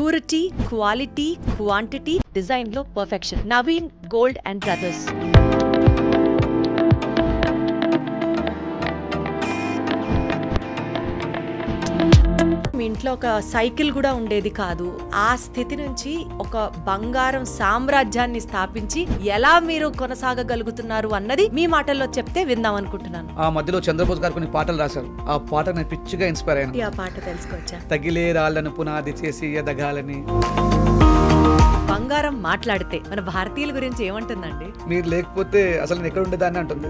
Purity, quality, quantity, design లో perfection. Naveen gold and brothers. మీ ఇంట్లో ఒక సైకిల్ కూడా ఉండేది కాదు. ఆ స్థితి నుంచి ఒక బంగారం సామ్రాజ్యాన్ని స్థాపించి ఎలా మీరు కొనసాగగలుగుతున్నారు అన్నది మీ మాటల్లో చెప్తే విందాం అనుకుంటున్నాను. ఆ మధ్యలో చంద్రబోస్ గారు కొన్ని పాటలు రాశారు. ఆ పాట నేను పిచ్చిగా ఇన్స్పైర్ అయ్యాను. ఆ పాట తెలుసుకోవచ్చా? తగిలే రాళ్లను పునాది చేసి ఎదగాలని. బంగారం మాట్లాడితే మన భారతీయుల గురించి ఏమంటుందండి? మీరు లేకపోతే అసలు నేను ఎక్కడ ఉండేదాన్ని అంటుంది.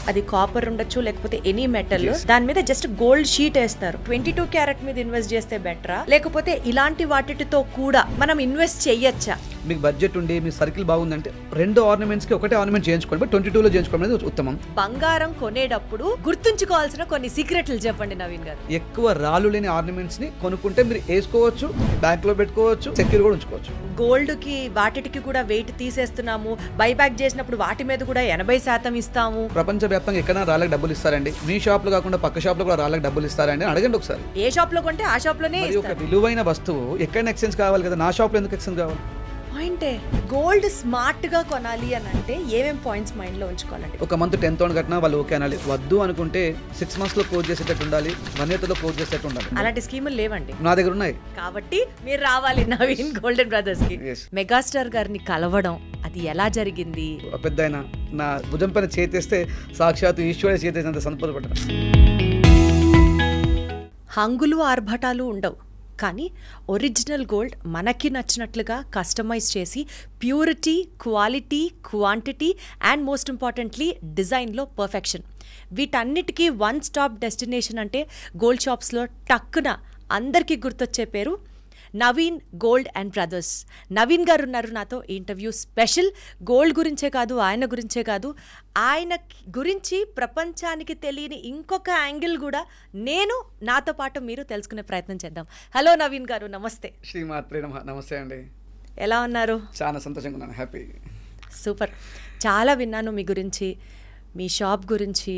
అది కాపర్ ఉండొచ్చు, లేకపోతే ఎనీ మెటల్, దాని మీద జస్ట్ గోల్డ్ షీట్ వేస్తారు. 22 క్యారెట్ మీద ఇన్వెస్ట్ చేస్తే బెటరా, లేకపోతే ఇలాంటి వాటితో కూడా మనం ఇన్వెస్ట్ చెయ్యొచ్చా? మీకు బడ్జెట్ ఉండి మీ సర్కిల్ బాగుందంటే 2 ఆర్నమెంట్స్ కి ఒకటే ఆర్నమెంట్ చేయించుకోండి, 22లో చేయించుకోవడం అనేది ఉత్తమం. బంగారం కొనేటప్పుడు గుర్తుంచుకోవాల్సిన కొన్ని సీక్రెట్లు చెప్పండి నవీన్ గారు. ఎక్కువ రాళ్ళు లేని ఆర్నమెంట్స్ ని కొనుక్కుంటే మీరు వేసుకోవచ్చు, బ్యాంక్ లో పెట్టుకోవచ్చు, సెక్యూర్ కూడా ఉంచుకోవచ్చు. గోల్డ్ కి వాటికి కూడా వెయిట్ తీసేస్తున్నాము, బైబ్యాక్ చేసినప్పుడు వాటి మీద కూడా 80% ఇస్తాము. ప్రపంచవ్యాప్తంగా ఎక్కడైనా రాళ్ళకి డబ్బులు ఇస్తారండి? మీ షాప్ లో కాకుండా పక్క షాప్ లో కూడా రాళ్ళకి డబ్బులు ఇస్తారండి? అడగండి ఒకసారి. ఏ షాప్ లో కొంటే ఆ షాప్ లోనే. ఒక విలువైన వస్తువు ఎక్కడైనా ఎక్స్చేంజ్ కావాలి కదా, నా షాప్ లో ఎందుకు ఎక్స్చేంజ్ కావాలి? పాయింటే. గోల్డ్ స్మార్ట్ గా కొనాలి అని అంటే ఏమేం పాయింట్స్ మైండ్ లో ఉంచుకోవాలండి? ఒక మంత్ 10,000 కట్టినా వాళ్ళు ఓకే అనాలి. వద్దు అనుకుంటే 6 months లో క్లోజ్ చేసేటట్టు ఉండాలి, 1 year లో క్లోజ్ చేసేటట్టు ఉండాలి. అలాంటి స్కీములు లేవండి నా దగ్గర ఉన్నాయి. కాబట్టి మీరు రావాలి నవీన్ గోల్డ్ అండ్ బ్రదర్స్ కి. మెగాస్టార్ గారిని కలవడం అది ఎలా జరిగింది? పెద్ద ఆయన నా భుజం పైన చేతేస్తే సాక్షాత్ ఈశ్వరుడే చేతేసినంత సంతోషపడ్డా. హంగులు ఆర్భటాలు ఉండవు, కానీ ఒరిజినల్ గోల్డ్ మనకి నచ్చినట్లుగా కస్టమైజ్ చేసి purity, quality, quantity and most importantly డిజైన్లో పర్ఫెక్షన్, వీటన్నిటికీ వన్ స్టాప్ డెస్టినేషన్ అంటే గోల్డ్ షాప్స్లో టక్కున అందరికీ గుర్తొచ్చే పేరు Naveen gold and brothers. Naveen గారు ఉన్నారు నాతో. Interview special. గోల్డ్ గురించే కాదు, ఆయన గురించే కాదు, ఆయన గురించి ప్రపంచానికి తెలియని ఇంకొక యాంగిల్ కూడా నేను నాతో పాటు మీరు తెలుసుకునే ప్రయత్నం చేద్దాం. హలో నవీన్ గారు, నమస్తే. శ్రీమాత్రే నమః. నమస్తే అండి. ఎలా ఉన్నారు? చాలా సంతోషంగా ఉన్నాను, హ్యాపీ. సూపర్. చాలా విన్నాను మీ గురించి, మీ షాప్ గురించి.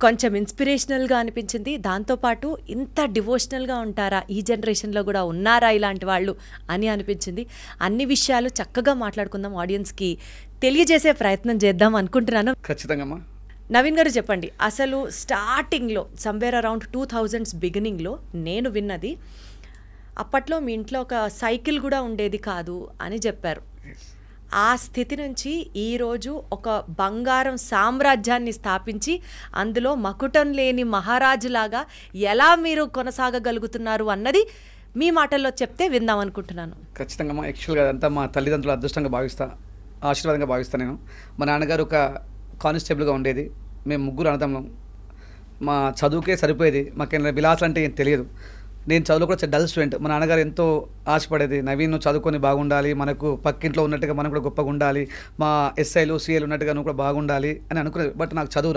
కొంచెం ఇన్స్పిరేషనల్గా అనిపించింది. దాంతోపాటు ఇంత డివోషనల్గా ఉంటారా, ఈ జనరేషన్లో కూడా ఉన్నారా ఇలాంటి వాళ్ళు అని అనిపించింది. అన్ని విషయాలు చక్కగా మాట్లాడుకుందాం, ఆడియన్స్కి తెలియజేసే ప్రయత్నం చేద్దాం అనుకుంటున్నాను. ఖచ్చితంగా. నవీన్ గారు చెప్పండి, అసలు స్టార్టింగ్లో సమ్వేర్ అరౌండ్ 2000s బిగినింగ్లో నేను విన్నది, అప్పట్లో మీ ఇంట్లో ఒక సైకిల్ కూడా ఉండేది కాదు అని చెప్పారు. ఆ స్థితి నుంచి ఈరోజు ఒక బంగారం సామ్రాజ్యాన్ని స్థాపించి అందులో మకుటం లేని మహారాజులాగా ఎలా మీరు కొనసాగగలుగుతున్నారు అన్నది మీ మాటల్లో చెప్తే విందాం అనుకుంటున్నాను. ఖచ్చితంగా. యాక్చువల్గా అదంతా మా తల్లిదండ్రుల అదృష్టంగా భావిస్తా, ఆశీర్వాదంగా భావిస్తాను నేను. మా నాన్నగారు ఒక కానిస్టేబుల్గా ఉండేది. మేము 3 అన్నదమ్ములం. మా చదువుకే సరిపోయేది, మాకేమైనా విలాసాలు అంటే ఏం తెలియదు. నేను చదువులో కూడా డల్ స్టూడెంట్. మా నాన్నగారు ఎంతో ఆశపడేది, నవీన్ నువ్వు చదువుకొని బాగుండాలి, మనకు పక్కింట్లో ఉన్నట్టుగా మనం కూడా గొప్పగా ఉండాలి, మా ఎస్ఐలు సిఐలు ఉన్నట్టుగా నువ్వు కూడా బాగుండాలి అని అనుకునేది. బట్ నాకు చదువు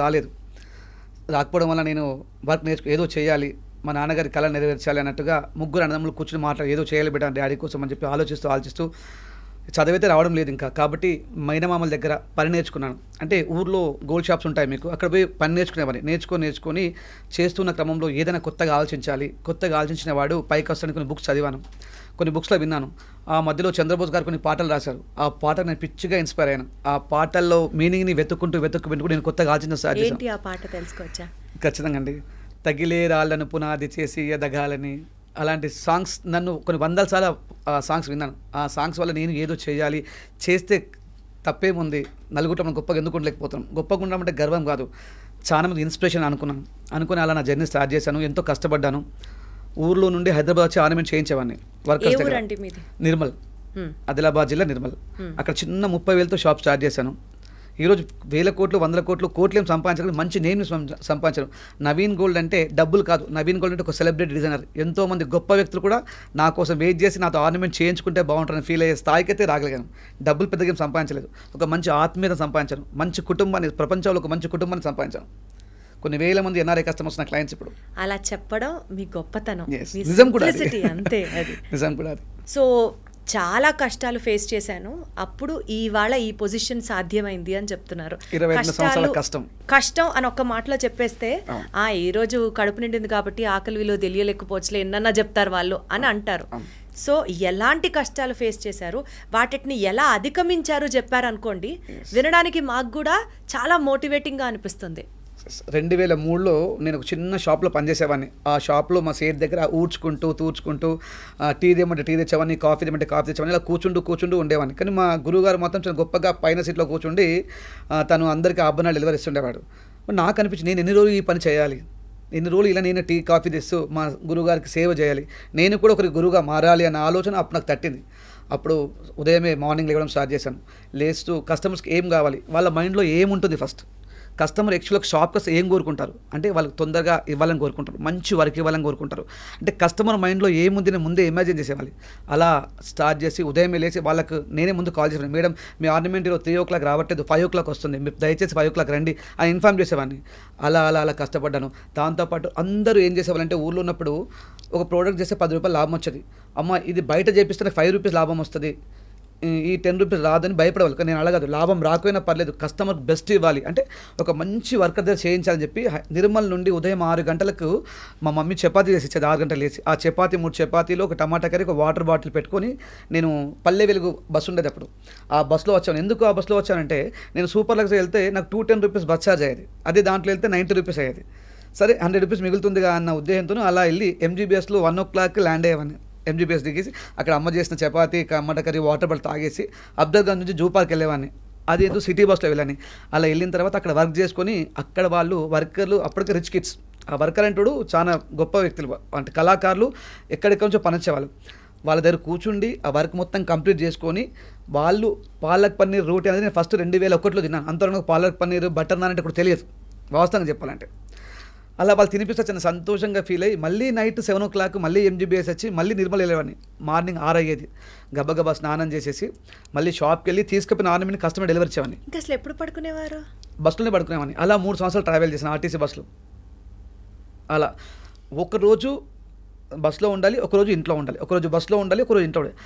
రాకపోవడం వల్ల నేను వర్క్ ఏదో చేయాలి, మా నాన్నగారి కళ నెరవేర్చాలి అన్నట్టుగా 3 అన్నదమ్ములు కూర్చొని మాట్లాడి ఏదో చేయాలి బిడ్డ డాడీ కోసం అని చెప్పి ఆలోచిస్తూ చదివైతే రావడం లేదు ఇంకా. కాబట్టి మైనమామల దగ్గర పని నేర్చుకున్నాను. అంటే ఊర్లో గోల్డ్ షాప్స్ ఉంటాయి మీకు, అక్కడ పోయి పని నేర్చుకొని చేస్తున్న క్రమంలో ఏదైనా కొత్తగా ఆలోచించిన వాడు పైకి వస్తాడని కొన్ని బుక్స్ చదివాను, కొన్ని బుక్స్లో విన్నాను. ఆ మధ్యలో చంద్రబోస్ గారు కొన్ని పాటలు రాశారు. ఆ పాట నేను పిచ్చిగా ఇన్స్పైర్ అయ్యాను. ఆ పాటల్లో మీనింగ్ని వెతుక్కుంటూ నేను కొత్తగా ఆలోచించిన స్టార్ట్ చేశాను. ఏంటి ఆ పాట తెలుసుకోవచ్చా? ఖచ్చితంగా అండి. తగిలే రాళ్లను పునాది చేసి ఎదగాలని, అలాంటి సాంగ్స్ నన్ను కొన్ని 100 సార్లు సాంగ్స్ విన్నాను. ఆ సాంగ్స్ వల్ల నేను ఏదో చేయాలి, చేస్తే తప్పేముంది, నలుగురిలో మనం గొప్పగా ఎందుకు ఉండలేకపోతున్నాం, గొప్పగా ఉండమంటే గర్వం కాదు, చాలా మంది ఇన్స్పిరేషన్ అనుకుని అలా నా జర్నీ స్టార్ట్ చేశాను. ఎంతో కష్టపడ్డాను. ఊర్లో నుండి హైదరాబాద్ వచ్చి ఆర్నమెంట్ చేయించేవాడిని. నిర్మల్, ఆదిలాబాద్ జిల్లా నిర్మల్. అక్కడ చిన్న 30,000తో షాప్ స్టార్ట్ చేశాను. ఈరోజు 1,000 కోట్లు 100 కోట్లు కోట్లేం సంపాదించడం, మంచి నేమ్ని సంపాదించడం. నవీన్ గోల్డ్ అంటే డబ్బులు కాదు, నవీన్ గోల్డ్ అంటే ఒక సెలబ్రిటీ డిజైనర్. ఎంతోమంది గొప్ప వ్యక్తులు కూడా నా కోసం వెయిట్ చేసి నాతో ఆర్నమెంట్ చేయించుకుంటే బాగుంటుందని ఫీల్ అయ్యే స్థాయికి అయితే రాగలిగాను. డబ్బులు పెద్దగా సంపాదించలేదు, ఒక మంచి ఆత్మీయత సంపాదించాను, మంచి కుటుంబాన్ని, ప్రపంచంలో ఒక మంచి కుటుంబాన్ని సంపాదించాను. కొన్ని వేల మంది ఎన్ఆర్ఐ కస్టమర్స్ నా క్లయింట్స్. ఇప్పుడు అలా చెప్పడం మీ గొప్పతనం, నిజం కూడా అంతే. అది నిజం కూడా. సో చాలా కష్టాలు ఫేస్ చేశాను, అప్పుడు ఇవాళ ఈ పొజిషన్ సాధ్యమైంది అని చెప్తున్నారు. 22 సంవత్సరాల కష్టం కష్టం అని ఒక్క మాటలో చెప్పేస్తే ఈ రోజు కడుపు నిండింది కాబట్టి ఆకలి విలువ తెలియలేకపోవచ్చులే ఎన్నన్నా చెప్తారు వాళ్ళు అని అంటారు. సో ఎలాంటి కష్టాలు ఫేస్ చేశారు, వాటిని ఎలా అధిగమించారు చెప్పారు అనుకోండి, వినడానికి మాకు కూడా చాలా మోటివేటింగ్గా అనిపిస్తుంది. 2003లో నేను ఒక చిన్న షాప్లో పనిచేసేవాడిని. ఆ షాప్లో మా సేట్ దగ్గర ఊడ్చుకుంటూ తూడ్చుకుంటూ టీ తెమ్మంటే టీ తెచ్చేవాడిని, కాఫీ తెమ్మంటే కాఫీ తెచ్చేవాడిని, ఇలా కూర్చుంటూ ఉండేవాడిని. కానీ మా గురువుగారు మాత్రం చాలా గొప్పగా పైన సీట్లో కూర్చుండి తను అందరికీ ఆభరణాలు డెలివరీ ఇస్తుండేవాడు. నాకు అనిపించింది నేను ఎన్ని రోజులు ఈ పని చేయాలి, ఎన్ని రోజులు ఇలా నేను టీ కాఫీ తెస్తూ మా గురువుగారికి సేవ చేయాలి, నేను కూడా ఒకరికి గురువుగా మారాలి అన్న ఆలోచన అప్పుడు నాకు తట్టింది. అప్పుడు ఉదయమే మార్నింగ్ లేవడం స్టార్ట్ చేశాను. లేస్తూ కస్టమర్స్కి ఏం కావాలి, వాళ్ళ మైండ్లో ఏముంటుంది, ఫస్ట్ కస్టమర్ యాక్చువల్గా షాప్కి వస్తే ఏం కోరుకుంటారు అంటే వాళ్ళకి తొందరగా ఇవ్వాలని కోరుకుంటారు, మంచి వర్క్ ఇవ్వాలని కోరుకుంటారు. అంటే కస్టమర్ మైండ్లో ఏముంది నేను ముందే ఇమాజిన్ చేసేవాళ్ళు. అలా స్టార్ట్ చేసి ఉదయం లేచి వాళ్ళకు నేనే ముందు కాల్ చేసాను, మేడం మీ ఆర్నమెంట్ 3 o'clock రావట్లేదు, 5 o'clock వస్తుంది, మీరు దయచేసి 5 o'clock రండి అని ఇన్ఫార్మ్ చేసేవాడిని. అలా కష్టపడ్డాను. దాంతోపాటు అందరూ ఏం చేసేవాళ్ళంటే ఊళ్ళో ఉన్నప్పుడు ఒక ప్రోడక్ట్ చేస్తే 10 రూపాయలు లాభం వచ్చేది. అమ్మ ఇది బయట చేపిస్తే 5 రూపీస్ లాభం వస్తుంది, ఈ 10 రూపీస్ రాదని భయపడేవాళ్ళు. కానీ నేను అలాగదు, లాభం రాకపోయినా పర్లేదు, కస్టమర్ బెస్ట్ ఇవ్వాలి అంటే ఒక మంచి వర్కర్ దగ్గర చేయించాలని చెప్పి నిర్మల్ నుండి ఉదయం 6 గంటలకు మా మమ్మీ చపాతీ చేసి ఇచ్చేది. 6 గంటలు వేసి ఆ చపాతీ 3 చపాతీలు, ఒక టమాటా కర్రీ, ఒక వాటర్ బాటిల్ పెట్టుకొని నేను పల్లె వెలుగు బస్సు ఉండేది అప్పుడు, ఆ బస్సులో వచ్చాను. ఎందుకు ఆ బస్సులో వచ్చానంటే నేను సూపర్ లగ్స్ వెళ్తే నాకు 210 రూపీస్ బస్ ఛార్జ్ అయ్యేది, అదే దాంట్లో వెళ్తే 90 రూపీస్ అయ్యేది. సరే 100 రూపీస్ మిగులుతుందిగా అన్న ఉద్దేశంతో అలా వెళ్ళి MGBSలో 1 o'clock ల్యాండ్ అయ్యేవాడిని. MGBS దిగేసి అక్కడ అమ్మ చేసిన చపాతీ, టమాటా కర్రీ, వాటర్ బాటిల్ తాగేసి అబ్దర్గంజ్ నుంచి జూ పార్క్ వెళ్ళేవాడిని. అది ఏదో సిటీ బస్లో వెళ్ళాను. అలా వెళ్ళిన తర్వాత అక్కడ వర్క్ చేసుకొని అక్కడ వాళ్ళు వర్కర్లు అప్పటికే రిచ్ కిడ్స్, ఆ వర్కర్ అంటూ చాలా గొప్ప వ్యక్తులు అంటే కళాకారులు ఎక్కడెక్కడ నుంచో పనిచేవాళ్ళు. వాళ్ళ దగ్గర కూర్చుండి ఆ వర్క్ మొత్తం కంప్లీట్ చేసుకొని వాళ్ళు పాలక్ పన్నీర్ రోటీ అనేది నేను ఫస్ట్ 2001లో తిన్నాను. అంతవరకు పాలక్ పన్నీర్ బటర్ నాన్ అంటే కూడా తెలియదు వాస్తవంగా చెప్పాలంటే. అలా వాళ్ళు తినిపిస్తే చాలా సంతోషంగా ఫీల్ అయ్యి మళ్ళీ నైట్ 7 o'clock మళ్ళీ MGBS వచ్చి మళ్ళీ నిర్మల్ వెళ్ళేవాడిని. మార్నింగ్ 6 అయ్యేది, గబగబా స్నానం చేసేసి మళ్ళీ షాప్కి వెళ్ళి తీసుకుపోయిన ఆర్నమెంట్ కస్టమర్ డెలివరీ ఇచ్చేవాడిని. ఇంకా అసలు ఎప్పుడు పడుకునేవారు? బస్సులోనే పడుకునేవాడిని. అలా 3 సంవత్సరాలు ట్రావెల్ చేశాను ఆర్టీసీ బస్సులో. అలా ఒకరోజు బస్సులో ఉండాలి, ఒకరోజు ఇంట్లో ఉండాలి, ఒకరోజు బస్సులో ఉండాలి, ఒకరోజు ఇంట్లో ఉండాలి.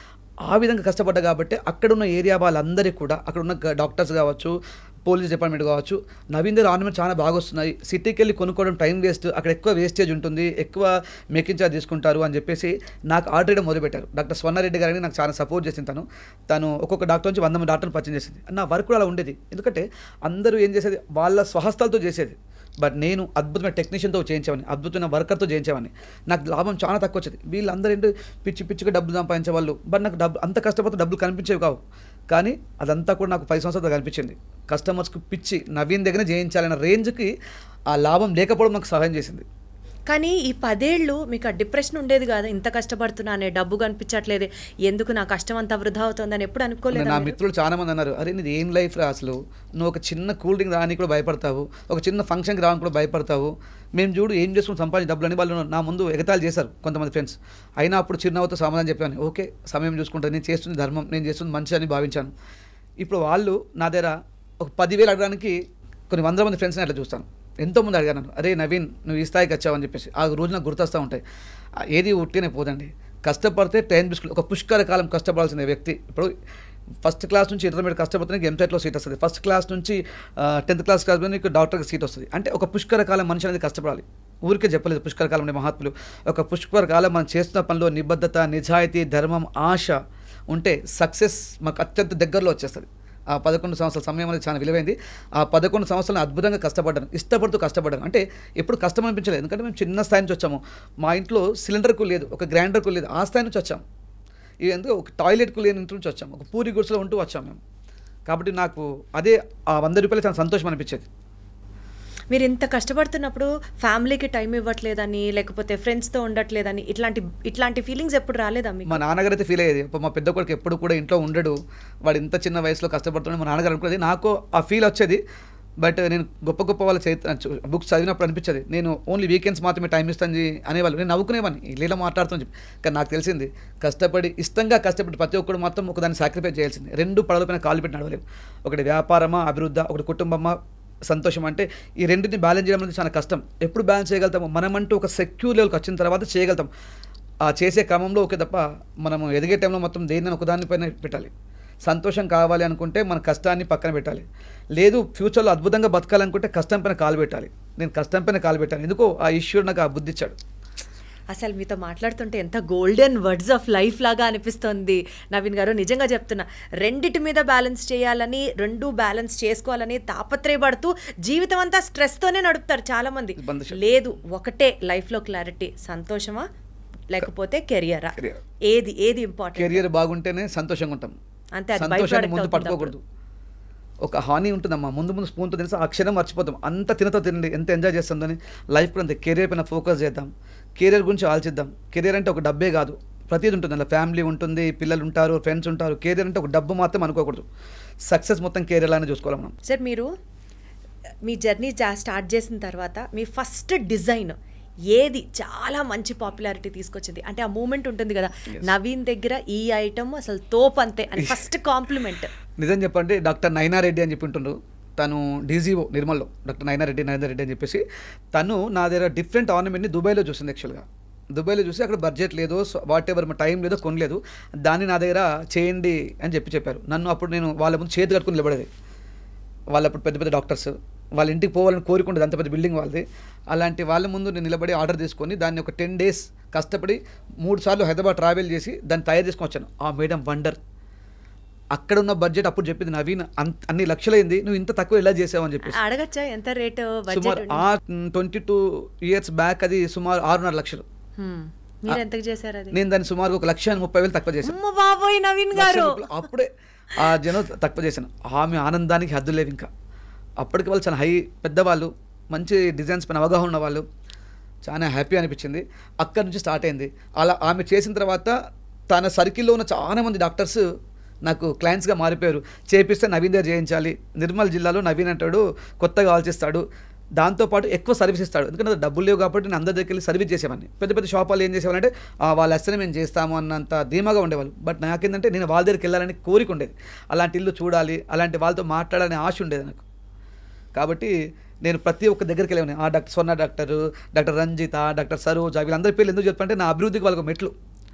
ఆ విధంగా కష్టపడ్డా కాబట్టి అక్కడున్న ఏరియా వాళ్ళందరికీ కూడా అక్కడున్న డాక్టర్స్ కావచ్చు, పోలీస్ డిపార్ట్మెంట్ కావచ్చు, నవీన్ దగ్గర ఆర్నమెంట్ చాలా బాగా వస్తున్నాయి, సిటీకి వెళ్ళి కొనుక్కోవడం టైం వేస్ట్, అక్కడ ఎక్కువ వేస్టేజ్ ఉంటుంది, ఎక్కువ మేకింగ్ చార్జ్ తీసుకుంటారు అని చెప్పేసి నాకు ఆర్డర్ చేయడం మొదలుపెట్టారు. డాక్టర్ స్వర్ణారెడ్డి గారిని నాకు చాలా సపోర్ట్ చేసింది. తను ఒక్కొక్క డాక్టర్ నుంచి 100 మంది డాక్టర్ని పరిచయం చేసింది. నా వర్క్ కూడా అలా ఉండేది, ఎందుకంటే అందరూ ఏం చేసేది వాళ్ళ స్వహస్తాలతో చేసేది, బట్ నేను అద్భుతమైన టెక్నీషియన్తో చేయించేవాడిని, అద్భుతమైన వర్కర్తో చేయించేవాడిని. నాకు లాభం చాలా తక్కువ వచ్చేది. వీళ్ళందరూ ఏంటి పిచ్చిగా డబ్బులు సంపాదించే వాళ్ళు, బట్ నాకు అంత కష్టపడితే డబ్బులు కనిపించేవి కావు. కానీ అదంతా కూడా నాకు 10 సంవత్సరాలు కనిపించింది. కస్టమర్స్కి పిచ్చి నవీన్ దగ్గర చేయించాలన్న రేంజ్కి ఆ లాభం లేకపోవడం నాకు సహాయం చేసింది. కానీ ఈ 10 ఏళ్ళు మీకు ఆ డిప్రెషన్ ఉండేది కాదా, ఇంత కష్టపడుతున్నానే డబ్బు కనిపించట్లేదు, ఎందుకు నా కష్టం అంతా వృధా అవుతుందని ఎప్పుడు అనుకోలేదు? నా మిత్రులు చాలా మంది అన్నారు, అరే నీది ఏం లైఫ్ రా అసలు, నువ్వు ఒక చిన్న కూల్ డ్రింక్ రానికి కూడా భయపడతావు, ఒక చిన్న ఫంక్షన్కి రావడానికి కూడా భయపడతావు, మేము చూడు ఏం చేసుకుని సంపాదించి డబ్బులు అని వాళ్ళు నా ముందు ఎగతాళి చేశారు కొంతమంది ఫ్రెండ్స్. అయినా అప్పుడు చిరునవ్వుతో సమాధానం చెప్పాను, ఓకే సమయం చూసుకుంటాను, నేను చేస్తుంది ధర్మం, నేను చేస్తుంది మంచి అని భావించాను. ఇప్పుడు వాళ్ళు నా దగ్గర ఒక 10,000 అడగడానికి కొన్ని 100 మంది ఫ్రెండ్స్ని అట్లా చూస్తాను. ఎంతోమంది అడిగాను, అరే నవీన్ నువ్వు ఈ స్థాయికి వచ్చావని చెప్పేసి. ఆ రోజు నాకు గుర్తొస్తూ ఉంటాయి. ఏది ఉట్టినే పోదండి, కష్టపడితే టైం బిస్కులు ఒక పుష్కర కాలం కష్టపడాల్సిన వ్యక్తి. ఇప్పుడు ఫస్ట్ క్లాస్ నుంచి ఇంటర్మీడియట్ కష్టపడితే నీకు ఎంసెట్లో సీట్ వస్తుంది, ఫస్ట్ క్లాస్ నుంచి 10th క్లాస్ కాకపోతే నీకు డాక్టర్కి సీట్ వస్తుంది. అంటే ఒక పుష్కర కాలం మనిషి అనేది కష్టపడాలి. ఊరికే చెప్పలేదు పుష్కర కాలం అనే మహాత్ములు. ఒక పుష్కర కాలం మనం చేస్తున్న పనిలో నిబద్ధత, నిజాయితీ, ధర్మం, ఆశ ఉంటే సక్సెస్ మాకు అత్యంత దగ్గరలో వచ్చేస్తుంది. ఆ 11 సంవత్సరాల సమయం అనేది చాలా విలువైంది. ఆ 11 సంవత్సరాలు అద్భుతంగా కష్టపడ్డాను, ఇష్టపడుతూ కష్టపడ్డాను. అంటే ఎప్పుడు కష్టం అనిపించలేదు, ఎందుకంటే మేము చిన్న స్థాయి నుంచి వచ్చాము. మా ఇంట్లో సిలిండర్కు లేదు, ఒక గ్రైండర్కు లేదు, ఆ స్థాయి నుంచి వచ్చాము. ఇది ఎందుకు ఒక టాయిలెట్కు లేని ఇంటి నుంచి వచ్చాము, ఒక పూరి గుడిసెలో ఉంటూ వచ్చాము మేము. కాబట్టి నాకు అదే ఆ 100 రూపాయలు చాలా సంతోషం అనిపించేది. మీరు ఇంత కష్టపడుతున్నప్పుడు ఫ్యామిలీకి టైం ఇవ్వట్లేదని, లేకపోతే ఫ్రెండ్స్తో ఉండట్లేదని ఇట్లాంటి ఫీలింగ్స్ ఎప్పుడు రాలేదా మీకు? మా నాన్నగారు అయితే ఫీల్ అయ్యేది. మా పెద్ద కొడుకు ఎప్పుడు కూడా ఇంట్లో ఉండడు, వాడు ఇంత చిన్న వయసులో కష్టపడుతున్నాడు మా నాన్నగారు అనుకునేది. నాకు ఆ ఫీల్ వచ్చేది. బట్ నేను గొప్ప వాళ్ళ బుక్స్ చదివినప్పుడు అనిపించేది, నేను ఓన్లీ వీకెండ్స్ మాత్రమే టైం ఇస్తాను అనేవాళ్ళు. నేను నవ్వుకునేవాడిని ఇలా మాట్లాడుతాను చెప్పి. కానీ నాకు తెలిసింది కష్టపడి ఇష్టంగా కష్టపడి ప్రతి ఒక్కరు మాత్రం ఒకదాన్ని సాక్రిఫైస్ చేయాల్సింది. 2 పడవల పైన కాలు పెట్టి నడవలేము. ఒకటి వ్యాపారమా, అభివృద్ధి, ఒకటి కుటుంబమా, సంతోషం. అంటే ఈ రెండింటిని బ్యాలెన్స్ చేయడం అనేది చాలా కష్టం. ఎప్పుడు బ్యాలెన్స్ చేయగలుగుతాము? మనమంటూ ఒక సెక్యూర్ లెవెల్కి వచ్చిన తర్వాత చేయగలుగుతాం. ఆ చేసే క్రమంలో ఓకే తప్ప మనము ఎదిగే టైంలో మొత్తం దేన్ని ఒకదానిపైన పెట్టాలి. సంతోషం కావాలి అనుకుంటే మన కష్టాన్ని పక్కన పెట్టాలి. లేదు ఫ్యూచర్లో అద్భుతంగా బతకాలనుకుంటే కష్టం పైన కాలు పెట్టాలి. నేను కష్టం పైన కాలు పెట్టాను. ఎందుకో ఆ ఈశ్వరుడు నాకు ఆ బుద్ధి ఇచ్చాడు. అసలు మీతో మాట్లాడుతుంటే ఎంత గోల్డెన్ వర్డ్స్ ఆఫ్ లైఫ్ లాగా అనిపిస్తుంది నవీన్ గారు. నిజంగా చెప్తున్నా, రెండిటి మీద బ్యాలెన్స్ చేయాలని, రెండు బ్యాలెన్స్ చేసుకోవాలని తాపత్రయపడుతూ జీవితం అంతా స్ట్రెస్తోనే నడుపుతారు చాలామంది. లేదు, ఒకటే లైఫ్లో క్లారిటీ, సంతోషమా లేకపోతే కెరియరా, ఏది ఏది ఇంపార్టెంట్. కెరియర్ బాగుంటేనే సంతోషంగా ఉంటాం. అంతే, అది సంతోషాన్ని ముందు పట్టుకోకూడదు. ఒక హానీ ఉంటుందమ్మా, ముందు స్పూన్తో తినేసి ఆ క్షణం మర్చిపోతాం. అంత తినతో తినండి, ఎంత ఎంజాయ్ చేస్తుందని. లైఫ్ కూడా అంతే, కెరియర్ పైన ఫోకస్ చేద్దాం, కెరియర్ గురించి ఆలోచిద్దాం. కెరియర్ అంటే ఒక డబ్బే కాదు, ప్రతిదీ ఉంటుంది. అలా ఫ్యామిలీ ఉంటుంది, పిల్లలు ఉంటారు, ఫ్రెండ్స్ ఉంటారు. కెరియర్ అంటే ఒక డబ్బు మాత్రం అనుకోకూడదు. సక్సెస్ మొత్తం కెరియర్ లానే చూసుకోవాలి మనం. సార్, మీరు మీ జర్నీ స్టార్ట్ చేసిన తర్వాత మీ ఫస్ట్ డిజైన్ ఏది చాలా మంచి పాపులారిటీ తీసుకొచ్చింది? అంటే ఆ మూమెంట్ ఉంటుంది కదా, నవీన్ దగ్గర ఈ ఐటమ్ అసలు తోపు అంతే అని ఫస్ట్ కాంప్లిమెంట్. నిజం చెప్పండి, డాక్టర్ నైనారెడ్డి అని చెప్పి ఉంటుండ్రు. తను డీజీఓ నిర్మల్లో, డాక్టర్ నరేందర్ రెడ్డి అని చెప్పేసి. తను నా దగ్గర డిఫరెంట్ ఆర్నమెంట్ని దుబాయ్లో చూసింది. యాక్చువల్గా దుబాయ్లో చూసి అక్కడ బడ్జెట్ లేదు, వాట్ ఎవర్ టైం లేదో కొనలేదు, దాన్ని నా దగ్గర చేయండి అని చెప్పారు. నన్ను అప్పుడు నేను వాళ్ళ ముందు చేతి కట్టుకుని నిలబడేది. వాళ్ళప్పుడు పెద్ద పెద్ద డాక్టర్స్, వాళ్ళ ఇంటికి పోవాలని కోరుకుంటుంది, అంత పెద్ద బిల్డింగ్ వాళ్ళది. అలాంటి వాళ్ళ ముందు నేను నిలబడి ఆర్డర్ తీసుకొని దాన్ని ఒక 10 days కష్టపడి 3 సార్లు హైదరాబాద్ ట్రావెల్ చేసి దాన్ని తయారు చేసుకొని వచ్చాను. ఆ మేడం వండర్. అక్కడ ఉన్న బడ్జెట్ అప్పుడు చెప్పింది, నవీన్ అన్ని లక్షలైంది, నువ్వు ఇంత తక్కువ ఎలా చేసావు అని చెప్పేసి. అడగచ్చా ఎంత రేటు? సుమారు 22 years బ్యాక్ అది సుమారు 6.5 లక్షలు. మీరు ఎంతకు చేశారు అది? నేను దాన్ని సుమారు 1,30,000 తక్కువ చేశాను. బాబోయ్ నవీన్ గారు, అప్పుడే ఆ జనం తక్కువ చేశాను. ఆమె ఆనందానికి హద్దు లేవు. ఇంకా అప్పటికి వాళ్ళు చాలా పెద్దవాళ్ళు, మంచి డిజైన్స్ పైన అవగాహన ఉన్న వాళ్ళు. చాలా హ్యాపీ అనిపించింది. అక్కడి నుంచి స్టార్ట్ అయింది. అలా ఆమె చేసిన తర్వాత తన సర్కిల్లో ఉన్న చాలామంది డాక్టర్స్ నాకు క్లయింట్స్గా మారిపోయారు. చేపిస్తే నవీన్ దగ్గర చేయించాలి, నిర్మల్ జిల్లాలో నవీన్ అంటాడు, కొత్తగా ఆలోచిస్తాడు, దాంతోపాటు ఎక్కువ సర్వీస్ ఇస్తాడు. ఎందుకంటే డబ్బులు లేవు కాబట్టి నేను అందరి దగ్గరికి వెళ్ళి సర్వీస్ చేసేవాడిని. పెద్ద పెద్ద షాప్ వాళ్ళు ఏం చేసేవాళ్ళంటే వాళ్ళ అసలు మేము చేస్తాము అన్నంత ధీమాగా ఉండేవాళ్ళు. బట్ నాకేంటంటే నేను వాళ్ళ దగ్గరికి వెళ్ళాలని కోరిక ఉండేది. అలాంటి ఇల్లు చూడాలి, అలాంటి వాళ్ళతో మాట్లాడాలని ఆశ ఉండేది నాకు. కాబట్టి నేను ప్రతి ఒక్క దగ్గరికి వెళ్ళాను. ఆ డాక్టర్ స్వర్ణ డాక్టర్, డాక్టర్ రంజిత, డాక్టర్ సరోజ, వీళ్ళందరి పేర్లు ఎందుకు చెప్తానంటే నా అభివృద్ధికి వాళ్ళకు మెట్లు.